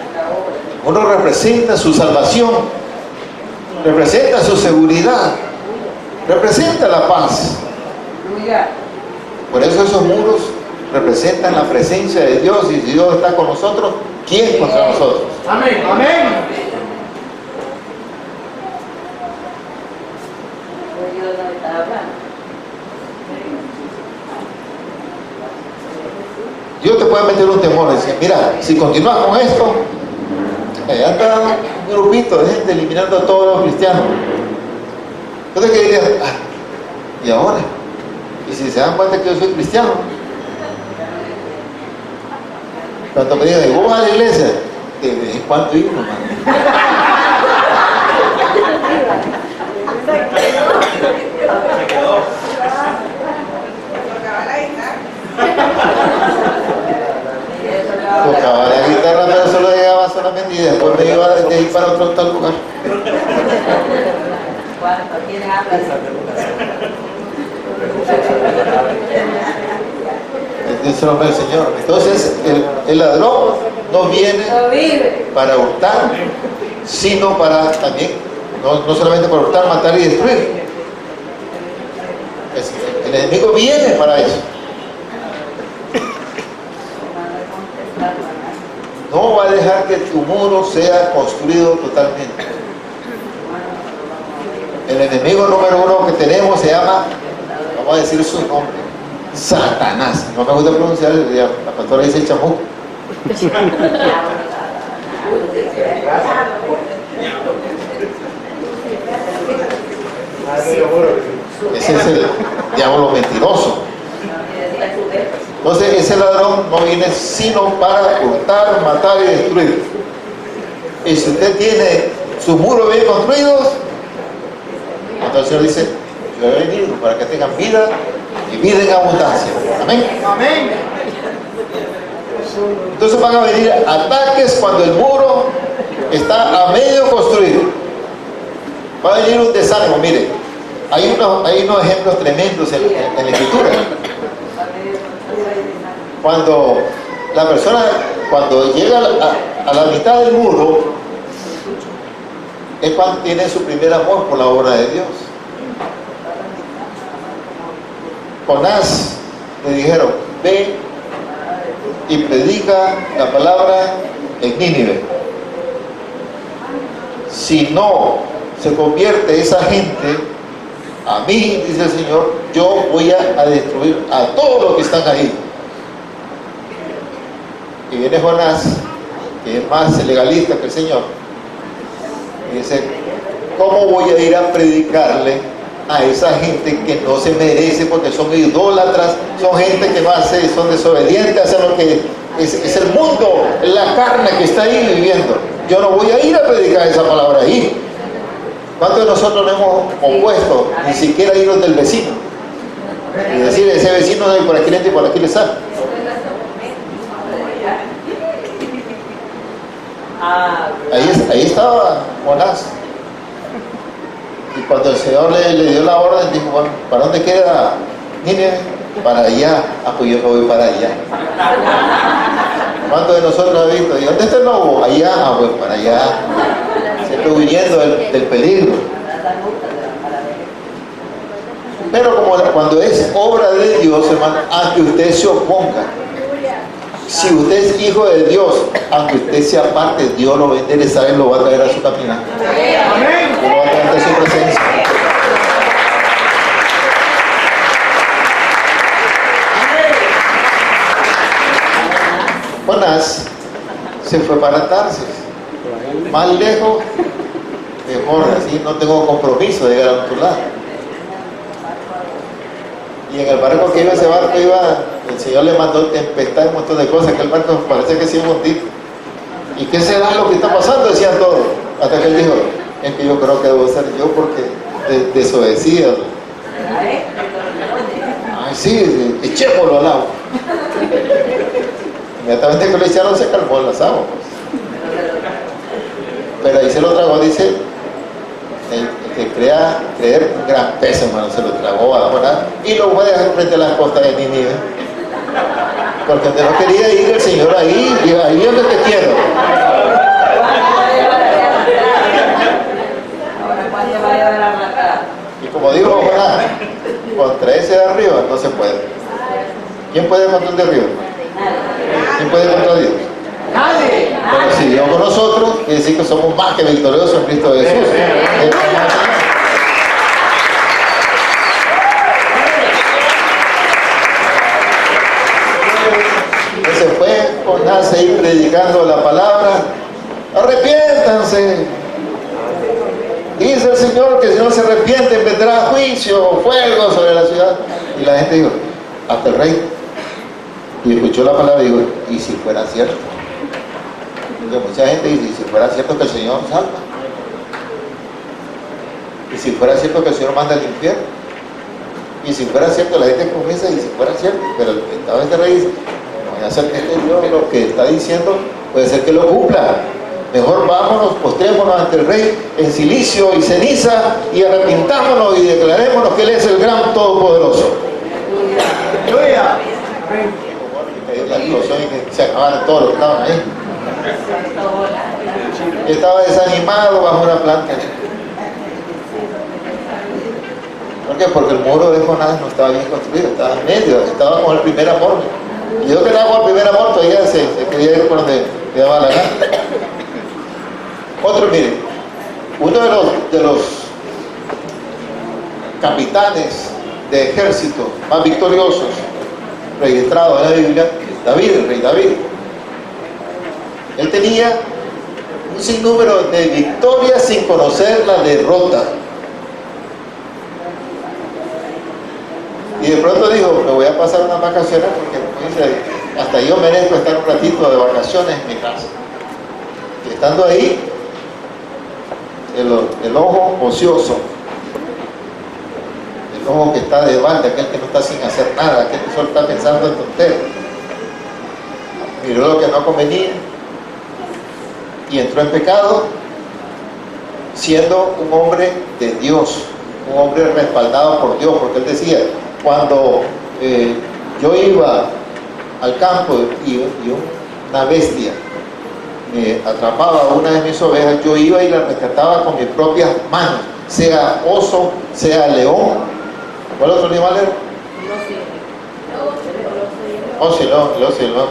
Uno representa su salvación, representa su seguridad, representa la paz. Por eso esos muros representan la presencia de Dios, y si Dios está con nosotros, ¿quién contra nosotros? Amén, amén. Dios te puede meter un temor y decir, mira, si continúas con esto, ya está un grupito de gente eliminando a todos los cristianos. Entonces, ¿qué dirías? ¿Y ahora? ¿Y si se dan cuenta que yo soy cristiano? Cuando me digan, ¿y vos vas a la iglesia? De vez en cuando ir, hermano. Tocaba la guitarra, pero solo llegaba solamente y después me iba de ahí para otro tal lugar. Dice el nombre del Señor. Entonces, el ladrón no viene para hurtar, sino para también, no solamente para hurtar, matar y destruir. El enemigo viene para eso. No va a dejar que tu muro sea construido totalmente. El enemigo número uno que tenemos se llama, vamos a decir su nombre, Satanás. No me gusta pronunciar, la pastora dice chamuco. Ese es el diablo mentiroso. Entonces ese ladrón no viene sino para hurtar, matar y destruir. Y si usted tiene sus muros bien construidos, entonces el Señor dice, yo he venido para que tengan vida y vida en abundancia. Amén. Amén. Entonces van a venir ataques cuando el muro está a medio construido. Va a venir un desánimo. Mire, hay unos ejemplos tremendos en la Escritura. Cuando la persona, cuando llega a la mitad del muro, es cuando tiene su primer amor por la obra de Dios. Jonás le dijeron, ve y predica la palabra en Nínive. Si no se convierte esa gente, a mí, dice el Señor, yo voy a destruir a todos los que están ahí. Y viene Jonás, que es más legalista que el Señor, y dice, ¿cómo voy a ir a predicarle a esa gente que no se merece porque son idólatras, son gente que son desobedientes, hacen lo que es el mundo, es la carne que está ahí viviendo? Yo no voy a ir a predicar esa palabra ahí. ¿Cuántos de nosotros nos hemos opuesto ni siquiera irnos del vecino? Y decir, ese vecino de por aquí le entra y por aquí le sale. Ahí estaba Jonás. Y cuando el Señor le dio la orden, dijo, bueno, ¿para dónde queda Nínive? Para allá. Pues yo me voy para allá. ¿Cuántos de nosotros ha visto? ¿Y dónde está el lobo? Allá. Pues para allá. Siempre huyendo del peligro. Pero como cuando es obra de Dios, hermano, aunque usted se oponga, si usted es hijo de Dios, aunque usted sea parte, Dios lo va a interesar y lo va a traer a su caminar. Amén. Lo va a traer a su presencia. Jonás se fue para Tarsis. Más lejos, mejor, así no tengo compromiso de llegar a otro lado. Y en el barco que iba, ese barco iba, el Señor le mandó tempestad y un montón de cosas, que el barco parece que sí es hundido. ¿Y qué será lo que está pasando? Decían todos. Hasta que él dijo, es que yo creo que debo ser yo porque desobedecía. Ay, sí, echémoslo al agua. Inmediatamente que lo echaron se calmó las aguas. Pero ahí se lo tragó, dice, el que creer un gran pez, hermano, se lo tragó a Jonás y lo voy a dejar frente a las costas de Nínive. Porque usted no quería ir el Señor ahí, y ahí es donde te quiero. Y como digo, Jonás, contra ese de arriba no se puede. ¿Quién puede contra el de arriba? ¿Quién puede contra Dios? Nadie. Pero si Dios con nosotros, quiere decir que somos más que victoriosos en Cristo Jesús. Se fue Jonás a ir predicando la palabra. Arrepiéntanse. Dice el Señor que si no se arrepienten vendrá juicio, fuego sobre la ciudad. Y la gente dijo, hasta el rey. Y escuchó la palabra y dijo, ¿y si fuera cierto? Porque mucha gente dice, ¿y si fuera cierto que el Señor salva? ¿Y si fuera cierto que el Señor manda al infierno? Y si fuera cierto, la gente comienza y si fuera cierto, pero el que estaba este rey dice, no voy a hacer que este Dios lo que está diciendo, puede ser que lo cumpla. Mejor vámonos, postrémonos ante el Rey en silicio y ceniza y arrepintámonos y declarémonos que Él es el gran todopoderoso. Aleluya. La explosión y que se acabaron todos los que estaban ahí. Estaba desanimado bajo una planta. ¿Por qué? Porque el muro de Jonás no estaba bien construido, estaba en medio, estaba con el primer amor. Y yo que estaba con el primer amor todavía se quería ir por donde le daba la gana. Otro, miren, uno de los capitanes de ejército más victoriosos registrados en la Biblia es David, el rey David. Él tenía un sinnúmero de victorias sin conocer la derrota. Y de pronto dijo, me voy a pasar unas vacaciones porque como dice, hasta yo merezco estar un ratito de vacaciones en mi casa. Y estando ahí, el ojo ocioso, el ojo que está de balde, aquel que no está sin hacer nada, aquel que solo está pensando en tonterías, miró lo que no convenía y entró en pecado, siendo un hombre de Dios, un hombre respaldado por Dios, porque él decía, cuando yo iba al campo y una bestia me atrapaba a una de mis ovejas, yo iba y la rescataba con mis propias manos, sea oso, sea león. ¿Cuál otro animal era? León.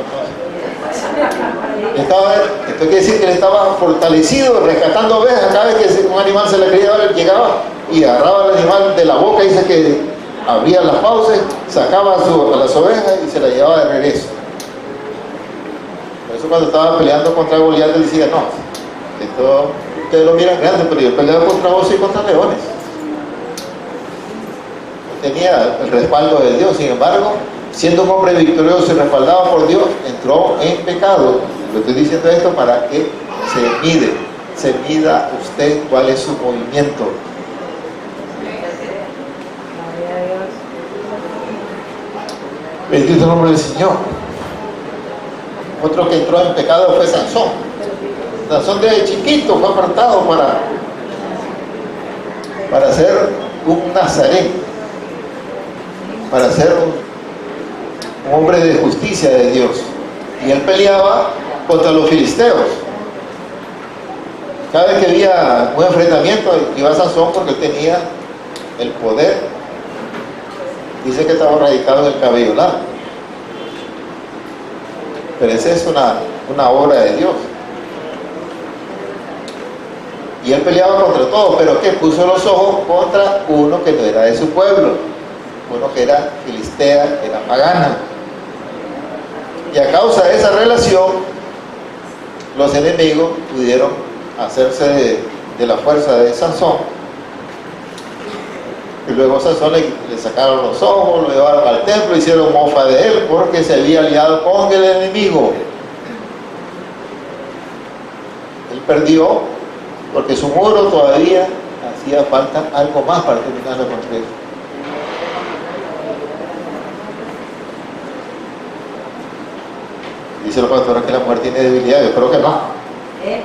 Esto quiere decir que él estaba fortalecido, rescatando ovejas. Cada vez que un animal se le quería dar, él llegaba y agarraba al animal de la boca, y dice que abría las fauces, sacaba a las ovejas y se las llevaba de regreso. Por eso cuando estaba peleando contra Goliat, él decía, no, esto ustedes lo miran grande, pero yo peleaba contra osos y contra leones. No tenía el respaldo de Dios. Sin embargo, siendo un hombre victorioso y respaldado por Dios, entró en pecado. Le estoy diciendo esto para que se mida usted cuál es su movimiento. Bendito el nombre del Señor. Otro que entró en pecado fue Sansón. Sansón de chiquito fue apartado para ser un nazareno, para ser un hombre de justicia de Dios. Y él peleaba contra los filisteos. Cada vez que había un enfrentamiento, iba Sansón porque él tenía el poder. Dice que estaba radicado en el cabello largo. Pero esa es una obra de Dios. Y él peleaba contra todos, pero que puso los ojos contra uno que no era de su pueblo, uno que era filistea, que era pagana. Y a causa de esa relación, los enemigos pudieron hacerse de la fuerza de Sansón. Y luego Sansón le sacaron los ojos, lo llevaron al templo, hicieron mofa de él porque se había aliado con el enemigo. Él perdió porque su muro todavía hacía falta algo más para terminar de construir. Dice la pastora que la mujer tiene debilidad, yo creo que no. Él.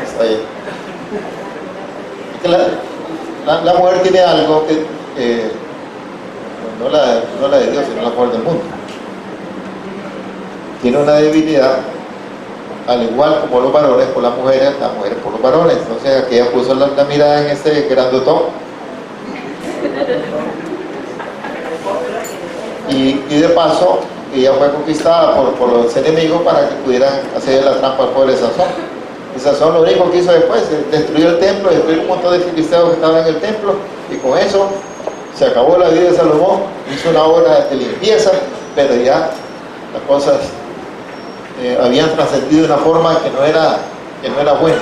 Está bien. Es que la La mujer tiene algo que no la de Dios, sino la mujer del mundo. Tiene una debilidad, al igual como los varones por las mujeres por los varones. Entonces aquí ella puso la mirada en ese grandotón. Y de paso, ella fue conquistada por los enemigos para que pudieran hacer la trampa al pobre Sansón. Y Sansón lo único que hizo después, destruyó el templo, destruyó un montón de filisteos que estaban en el templo, y con eso se acabó la vida de Salomón. Hizo una obra de limpieza, pero ya las cosas habían trascendido de una forma que no era buena.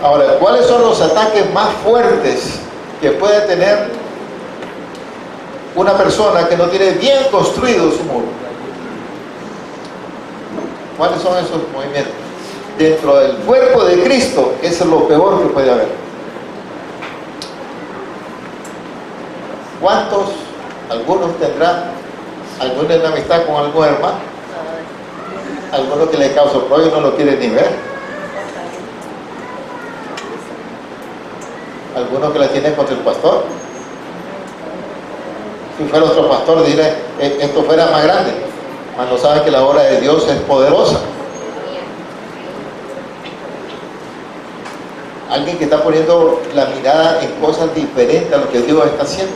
Ahora, ¿cuáles son los ataques más fuertes que puede tener una persona que no tiene bien construido su muro? ¿Cuáles son esos movimientos? Dentro del cuerpo de Cristo, eso es lo peor que puede haber. ¿Cuántos? Algunos tendrán alguna enemistad con algún hermano, alguno que le causa problema y no lo quiere ni ver, alguno que la tiene contra el pastor. Si fuera otro pastor diré, esto fuera más grande, mas no sabe que la obra de Dios es poderosa. Alguien que está poniendo la mirada en cosas diferentes a lo que Dios está haciendo.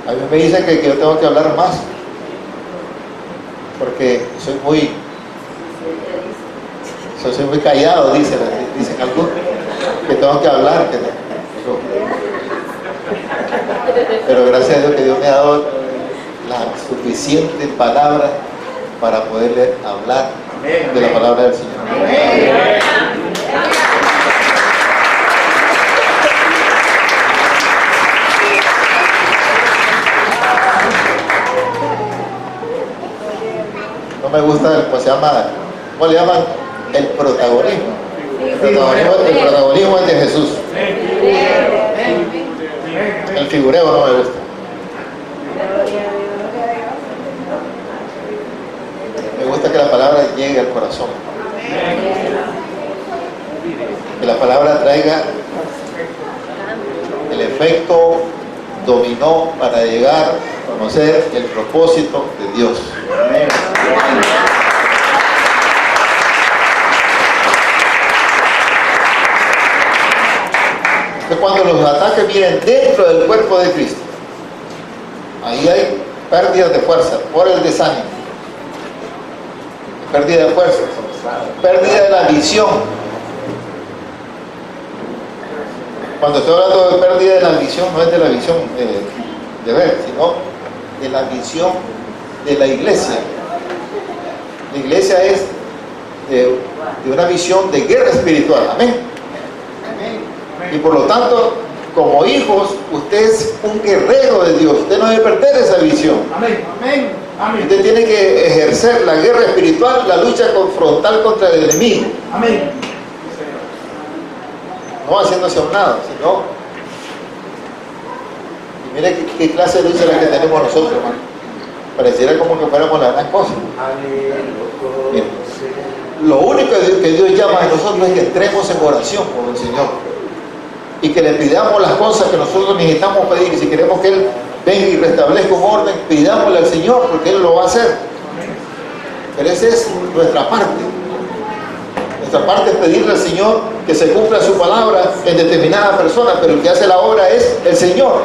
A mí me dicen que yo tengo que hablar más, porque soy muy callado, dicen algunos, que tengo que hablar, pero gracias a Dios que Dios me ha dado la suficiente palabra para poderle hablar de la palabra del Señor. No me gusta, ¿cómo le llaman? El protagonismo. El protagonismo es de Jesús. El figureo no me gusta. Me gusta que la palabra llegue al corazón. Que la palabra traiga el efecto dominó para llegar a conocer el propósito de Dios. Cuando los ataques vienen dentro del cuerpo de Cristo, ahí hay pérdidas de fuerza por el desánimo, pérdida de fuerza, pérdida de la visión. Cuando estoy hablando de pérdida de la visión, no es de la visión de ver, sino de la visión de la iglesia. La iglesia es de una visión de guerra espiritual. Amén. Y por lo tanto, como hijos, usted es un guerrero de Dios. Usted no debe perder esa visión. Amén. Amén. Amén. Usted tiene que ejercer la guerra espiritual, la lucha frontal contra el enemigo. Amén. No haciéndose a un lado, sino... Y mire qué clase de lucha es la que tenemos nosotros, hermano. Pareciera como que fuéramos la gran cosa. Mire, lo único que Dios llama a nosotros es que entremos en oración por el Señor. Y que le pidamos las cosas que nosotros necesitamos pedir. Y si queremos que Él venga y restablezca un orden, pidámosle al Señor, porque Él lo va a hacer. Pero esa es nuestra parte. Nuestra parte es pedirle al Señor que se cumpla su palabra en determinada persona, pero el que hace la obra es el Señor.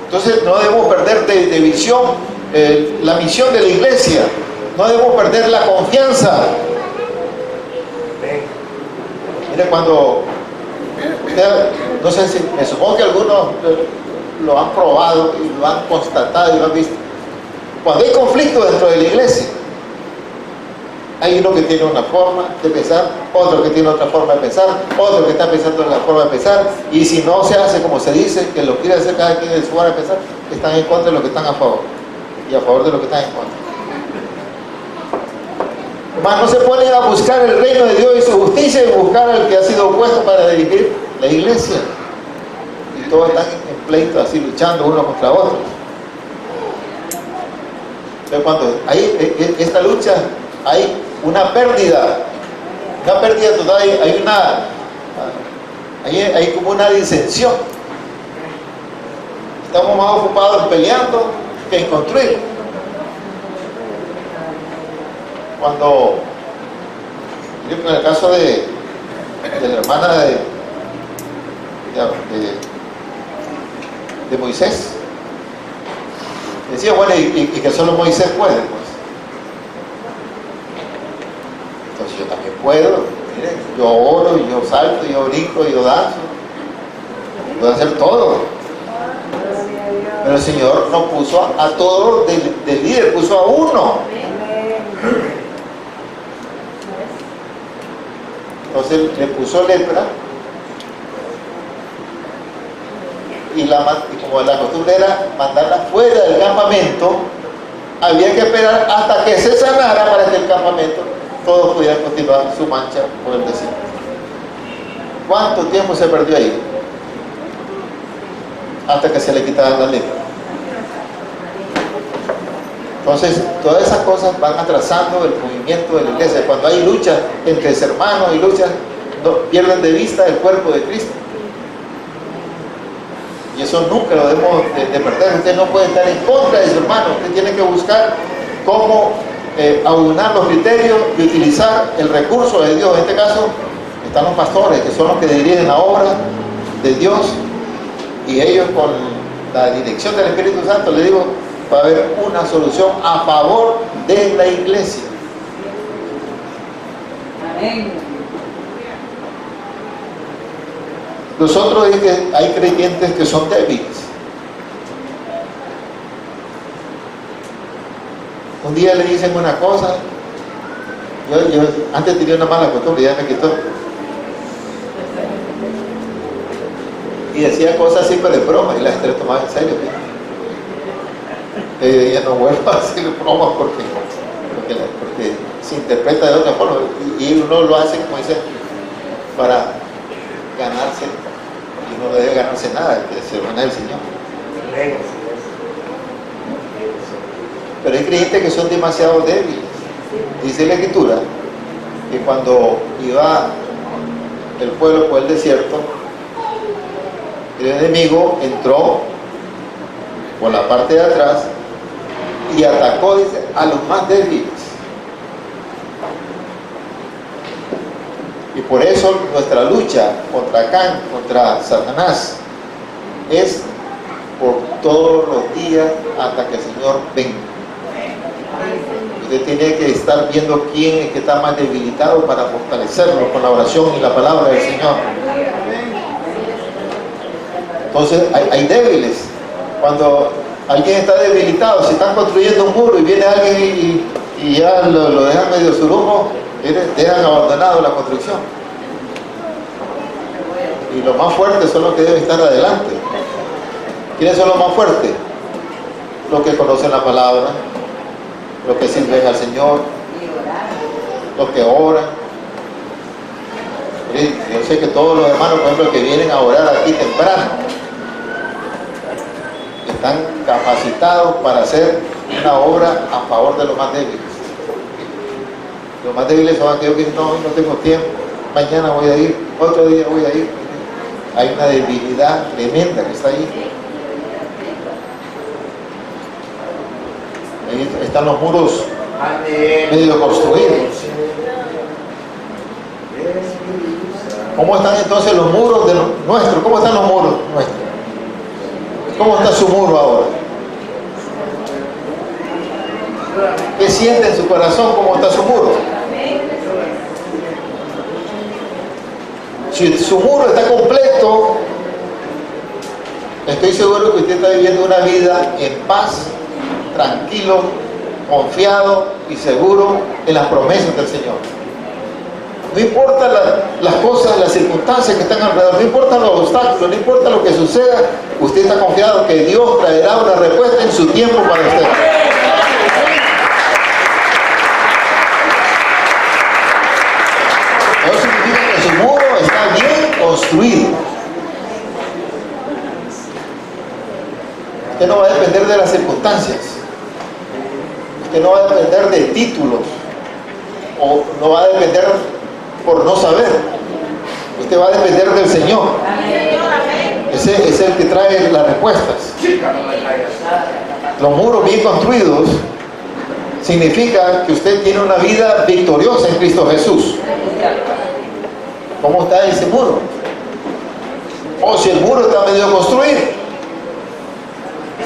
Entonces no debemos perder de visión la misión de la iglesia. No debemos perder la confianza. Mire, cuando usted, no sé si, me supongo que algunos lo han probado y lo han constatado y lo han visto. Cuando hay conflicto dentro de la iglesia, hay uno que tiene una forma de pensar, otro que tiene otra forma de pensar, otro que está pensando en la forma de pensar, y si no se hace como se dice, que lo quiere hacer cada quien en su forma de pensar, están en contra de los que están a favor, y a favor de los que están en contra. Mas no se ponen a buscar el reino de Dios y su justicia y buscar al que ha sido puesto para dirigir la iglesia. Y todos están en pleito así luchando uno contra otro. Pero cuando hay esta lucha, hay una pérdida total, hay como una disensión. Estamos más ocupados en peleando que en construir. Cuando, en el caso de la hermana de Moisés, decía, bueno, y que solo Moisés puede, pues. Entonces yo también puedo. Miren, yo oro, yo salto, yo brinco, yo danzo, puedo hacer todo. Pero el Señor no puso a todos de líder, puso a uno. Entonces le puso lepra, y como la costumbre era mandarla fuera del campamento, había que esperar hasta que se sanara para que el campamento todos pudieran continuar su marcha por el desierto. ¿Cuánto tiempo se perdió ahí? Hasta que se le quitara la lepra. Entonces, todas esas cosas van atrasando el movimiento de la iglesia. Cuando hay lucha entre hermanos y luchas, no pierden de vista el cuerpo de Cristo. Y eso nunca lo debemos de perder. Usted no puede estar en contra de su hermano. Usted tiene que buscar cómo aunar los criterios y utilizar el recurso de Dios. En este caso, están los pastores, que son los que dirigen la obra de Dios. Y ellos, con la dirección del Espíritu Santo, le digo, va a haber una solución a favor de la iglesia. Amén. Nosotros es que hay creyentes que son débiles. Un día le dicen una cosa, yo antes tenía una mala costumbre, ya me quitó. Y decía cosas así, pero de broma, y la gente lo tomaba en serio. Ya no vuelvo a hacer bromas porque se interpreta de otra forma, y uno lo hace, como dice, para ganarse, y no debe ganarse nada, que se lo gana el Señor. Pero hay creyentes que son demasiado débiles. Dice la Escritura que cuando iba el pueblo por el desierto, el enemigo entró por la parte de atrás y atacó, dice, a los más débiles. Y por eso nuestra lucha contra Can, contra Satanás, es por todos los días hasta que el Señor venga. Usted tiene que estar viendo quién es que está más debilitado para fortalecerlo con la oración y la palabra del Señor. Entonces hay débiles. Cuando alguien está debilitado, si están construyendo un muro y viene alguien y ya lo dejan medio surumo, dejan abandonado la construcción. Y los más fuertes son los que deben estar adelante. ¿Quiénes son los más fuertes? Los que conocen la palabra, los que sirven al Señor, los que oran. Yo sé que todos los hermanos, por ejemplo, que vienen a orar aquí temprano, están capacitados para hacer una obra a favor de los más débiles. Los más débiles son aquellos que dicen, no tengo tiempo, mañana voy a ir, otro día voy a ir. Hay una debilidad tremenda que está ahí. Ahí están los muros medio construidos. ¿Cómo están entonces los muros de nuestros? ¿Cómo están los muros nuestros? ¿Cómo está su muro ahora? ¿Qué siente en su corazón? ¿Cómo está su muro? Si su muro está completo, estoy seguro que usted está viviendo una vida en paz, tranquilo, confiado y seguro en las promesas del Señor. No importa las cosas, las circunstancias que están alrededor, no importa los obstáculos, no importa lo que suceda, usted está confiado que Dios traerá una respuesta en su tiempo para usted. Eso significa que su muro está bien construido. Usted no va a depender de las circunstancias. Usted no va a depender de títulos. O no va a depender por no saber. Usted va a depender del Señor. Ese es el que trae las respuestas. Los muros bien construidos significa que usted tiene una vida victoriosa en Cristo Jesús. ¿Cómo está ese muro? O si el muro está medio construido.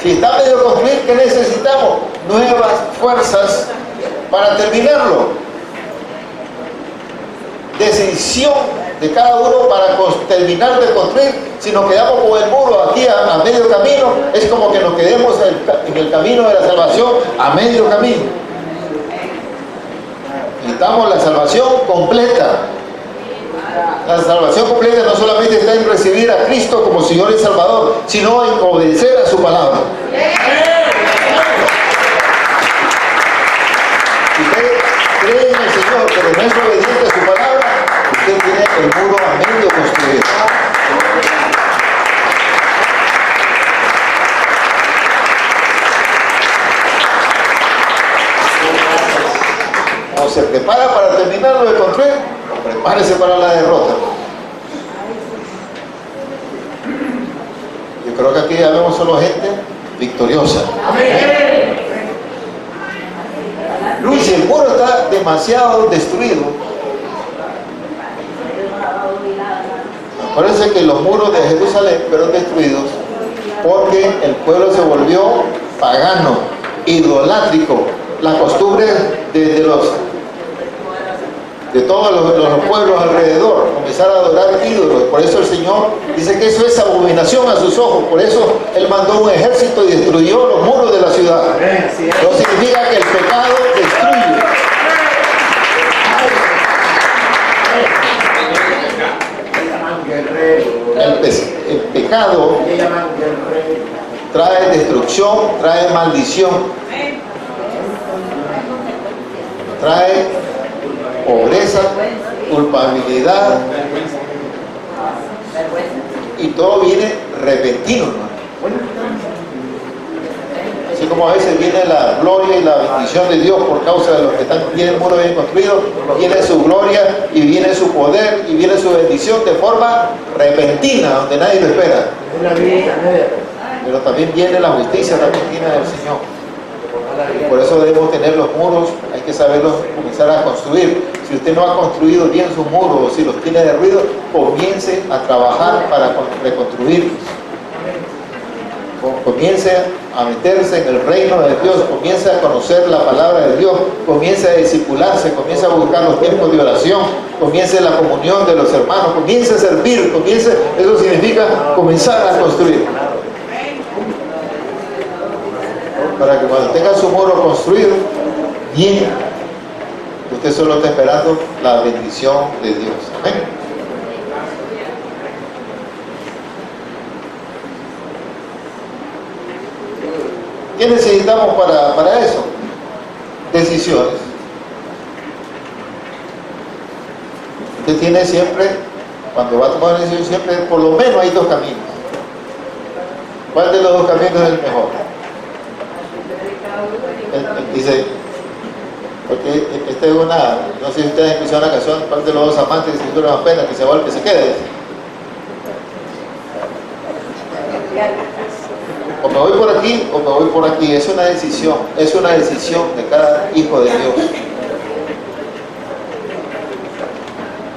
Si está medio construido, ¿qué necesitamos? Nuevas fuerzas para terminarlo. Decisión de cada uno para terminar de construir. Si nos quedamos con el muro aquí a medio camino, es como que nos quedemos en el camino de la salvación a medio camino. Necesitamos la salvación completa. La salvación completa no solamente está en recibir a Cristo como Señor y Salvador, sino en obedecer a su palabra. Si usted cree en el Señor, pero no es obediente a su palabra, usted tiene el muro a medio construido. O se prepara para terminarlo de construir, o prepárese para la derrota. Yo creo que aquí ya vemos solo gente victoriosa. Y si el muro está demasiado destruido, parece que los muros de Jerusalén fueron destruidos porque el pueblo se volvió pagano, idolátrico. La costumbre de todos los pueblos alrededor, comenzar a adorar ídolos. Por eso el Señor dice que eso es abominación a sus ojos. Por eso Él mandó un ejército y destruyó los muros de la ciudad. No significa que el pecado destruye. El pecado trae destrucción, trae maldición, trae pobreza, culpabilidad, y todo viene repentino, ¿no? Así como a veces viene la gloria y la bendición de Dios por causa de los que tienen el muro bien construido, viene su gloria y viene su poder y viene su bendición de forma repentina, donde nadie lo espera. Pero también viene la justicia repentina del Señor. Por eso debemos tener los muros, hay que saberlos comenzar a construir. Si usted no ha construido bien sus muros, o si los tiene derruidos, comience a trabajar para reconstruirlos. Comience a meterse en el reino de Dios, comience a conocer la palabra de Dios, comience a discipularse, comience a buscar los tiempos de oración, comience la comunión de los hermanos, comience a servir, eso significa comenzar a construir. Para que cuando tenga su muro construido, bien, usted solo está esperando la bendición de Dios. Amén. ¿Qué necesitamos para eso? Decisiones. Usted tiene siempre, cuando va a tomar una decisión, siempre por lo menos hay dos caminos. ¿Cuál de los dos caminos es el mejor? Él dice, porque esta es una, no sé si ustedes han escuchado una canción, ¿cuál de los dos amantes que se duele más pena, que se va al que se quede? O me voy por aquí o me voy por aquí. Es una decisión de cada hijo de Dios.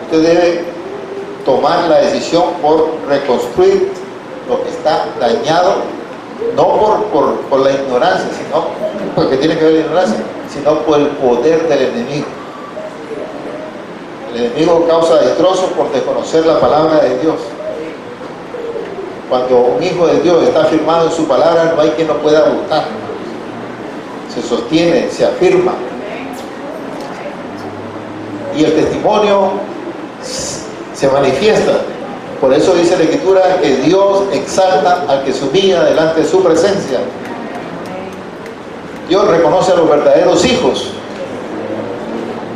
Usted debe tomar la decisión por reconstruir lo que está dañado, no por la ignorancia, sino porque tiene que ver la ignorancia, sino por el poder del enemigo. El enemigo causa destrozos por desconocer la palabra de Dios. Cuando un hijo de Dios está firmado en su palabra, no hay quien lo pueda buscar. Se sostiene, se afirma. Y el testimonio se manifiesta. Por eso dice la Escritura que Dios exalta al que se humilla delante de su presencia. Dios reconoce a los verdaderos hijos.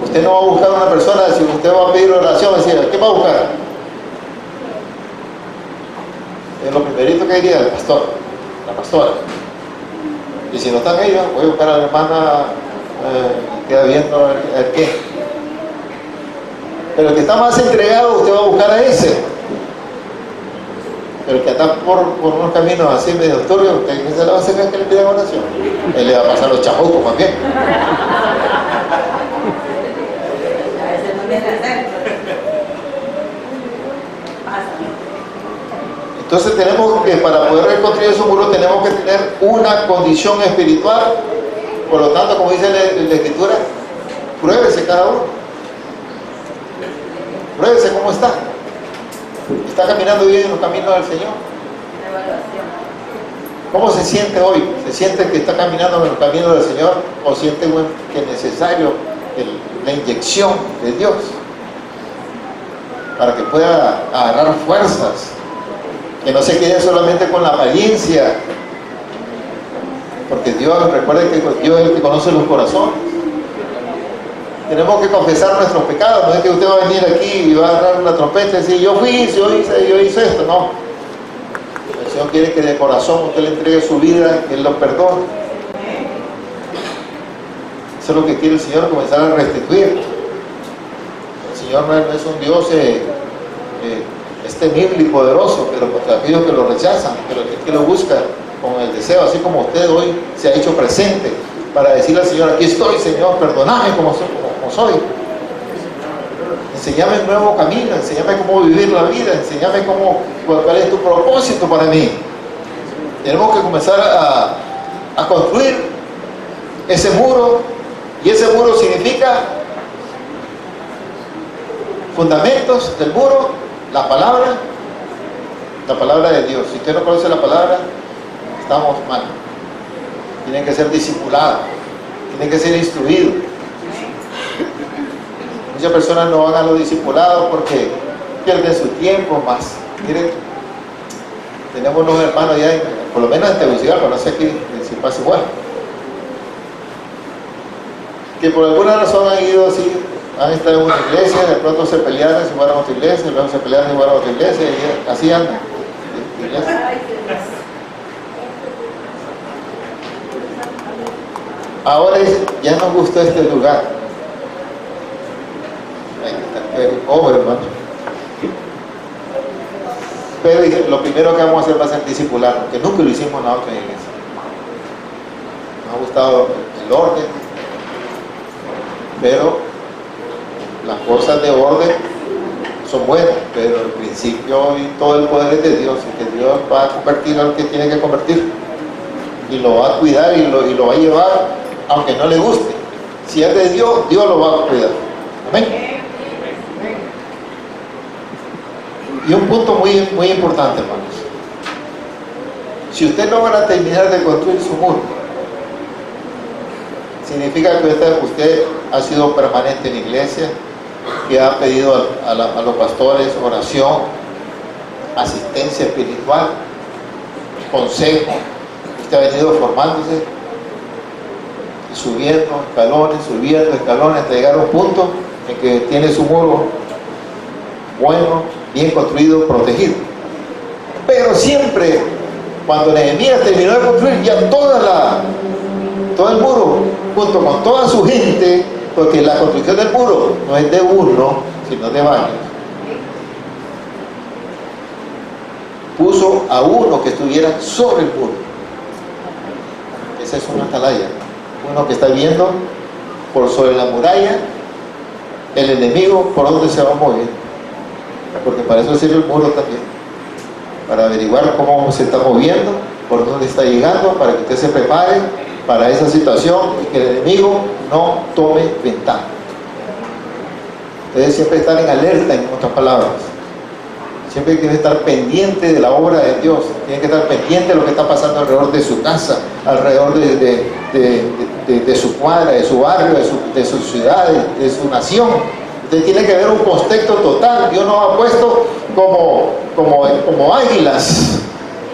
Usted no va a buscar a una persona, si usted va a pedir oración, va a decir, ¿qué va a buscar? Es lo primerito que diría el pastor, la pastora. Y si no están ellos, voy a buscar a la hermana, queda viendo a ver qué. Pero el que está más entregado, usted va a buscar a ese. Pero el que está por unos caminos así medio turbios, ¿qué se le va a hacer que le pida oración? Él le va a pasar los chamucos más bien. A veces no viene a hacer. Entonces tenemos que, para poder reconstruir esos muros, tenemos que tener una condición espiritual. Por lo tanto, como dice la Escritura, pruébese cada uno. Pruébese cómo está. ¿Está caminando bien en los caminos del Señor? ¿Cómo se siente hoy? ¿Se siente que está caminando en los caminos del Señor? ¿O siente que es necesario la inyección de Dios para que pueda agarrar fuerzas? Que no se quede solamente con la apariencia, porque Dios, recuerde que Dios es el que conoce los corazones. Tenemos que confesar nuestros pecados. No es que usted va a venir aquí y va a agarrar una trompeta y decir, yo hice esto. No. El Señor quiere que de corazón usted le entregue su vida, que Él lo perdone. Eso es lo que quiere el Señor, comenzar a restituir. El Señor no es un Dios es temible y poderoso, pero contra aquellos que lo rechazan, pero que lo buscan con el deseo, así como usted hoy se ha hecho presente para decirle al Señor, aquí estoy, Señor, perdóname como soy. Enséñame el nuevo camino, enséñame cómo vivir la vida, enséñame cuál es tu propósito para mí. Tenemos que comenzar a construir ese muro, y ese muro significa fundamentos del muro. La palabra de Dios. Si usted no conoce la palabra, estamos mal. Tienen que ser discipulados, tienen que ser instruidos. Muchas personas no van a los discipulados porque pierden su tiempo más. Miren, tenemos unos hermanos ya, por lo menos en Tegucigalpa, no sé si pasa igual, que por alguna razón han ido así. Han estado en una iglesia, de pronto se pelearon y se fueron a otra iglesia, luego se pelearon y se fueron a otra iglesia, y así andan. Ahora ya nos gustó este lugar. Hay que estar pobre, hermano. Pero lo primero que vamos a hacer va a ser discipular, que nunca lo hicimos en la otra iglesia. Nos ha gustado el orden, pero las cosas de orden son buenas, pero el principio y todo el poder es de Dios, y que Dios va a convertir al que tiene que convertir, y lo va a cuidar y lo va a llevar, aunque no le guste. Si es de Dios, Dios lo va a cuidar. Amén. Y un punto muy, muy importante, hermanos. Si usted logra terminar de construir su muro, significa que usted ha sido permanente en la iglesia, que ha pedido a los pastores oración, asistencia espiritual, consejo. Usted ha venido formándose, subiendo escalones, hasta llegar a un punto en que tiene su muro bueno, bien construido, protegido. Pero siempre, cuando Nehemías terminó de construir ya todo el muro, junto con toda su gente, porque la construcción del muro no es de uno, sino de varios, puso a uno que estuviera sobre el muro. Esa es una atalaya, uno que está viendo por sobre la muralla el enemigo por dónde se va a mover, porque para eso sirve el muro también, para averiguar cómo se está moviendo, por dónde está llegando, para que usted se prepare para esa situación y que el enemigo no tome ventaja. Debe siempre estar en alerta, en otras palabras. Siempre tiene que estar pendiente de la obra de Dios, tiene que estar pendiente de lo que está pasando alrededor de su casa, alrededor de su cuadra, de su barrio, de su ciudad, de su nación. Usted tiene que ver un contexto total. Dios nos ha puesto como águilas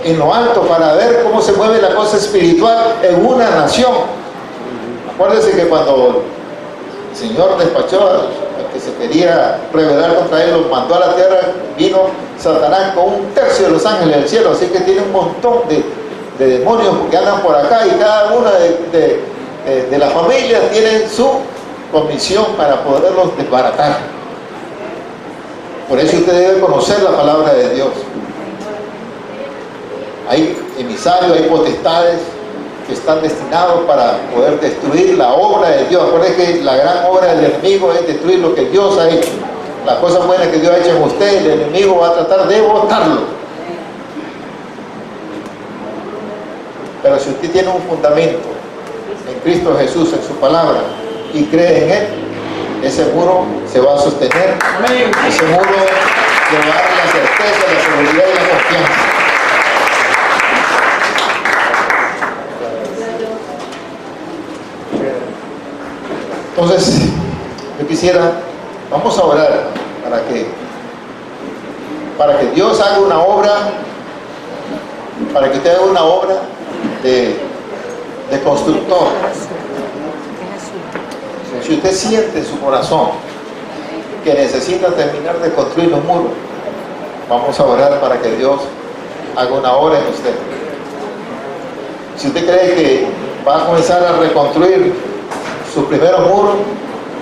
en lo alto para ver cómo se mueve la cosa espiritual en una nación. Acuérdense que cuando el Señor despachó al que se quería rebelar contra él, lo mandó a la tierra, vino Satanás con 1/3 de los ángeles del cielo, así que tiene un montón de de demonios que andan por acá, y cada una de las familias tienen su comisión para poderlos desbaratar. Por eso usted debe conocer la palabra de Dios. Hay emisarios, hay potestades que están destinados para poder destruir la obra de Dios. Acuérdense que la gran obra del enemigo es destruir lo que Dios ha hecho. Las cosas buenas que Dios ha hecho en usted, el enemigo va a tratar de botarlo. Pero si usted tiene un fundamento en Cristo Jesús, en su palabra, y cree en Él, ese muro se va a sostener. Ese muro le va a dar la certeza, la seguridad y la confianza. Entonces, yo quisiera, vamos a orar para que Dios haga una obra, para que usted haga una obra de constructor. Si usted siente en su corazón que necesita terminar de construir los muros, vamos a orar para que Dios haga una obra en usted. Si usted cree que va a comenzar a reconstruir sus primeros muros,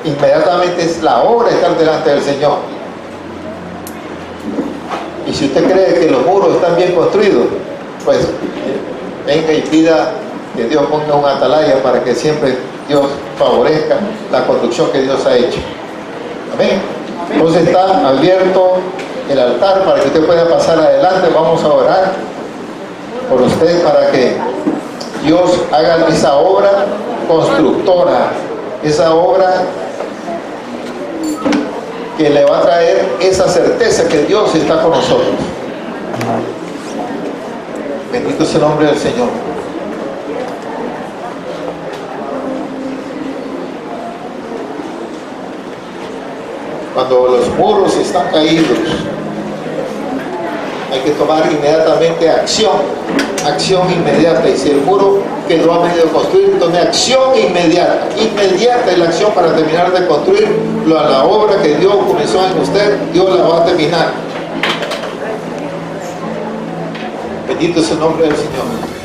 inmediatamente es la hora de estar delante del Señor. Y si usted cree que los muros están bien construidos, pues venga y pida que Dios ponga un atalaya para que siempre Dios favorezca la construcción que Dios ha hecho. Amén. Entonces está abierto el altar para que usted pueda pasar adelante. Vamos a orar por usted para que Dios haga esa obra constructora, esa obra que le va a traer esa certeza que Dios está con nosotros. Bendito es el nombre del Señor. Cuando los muros están caídos, hay que tomar inmediatamente acción inmediata. Y si el muro que no ha venido a construir, tome acción inmediata es la acción para terminar de construir la obra que Dios comenzó en usted. Dios la va a terminar. Bendito es el nombre del Señor.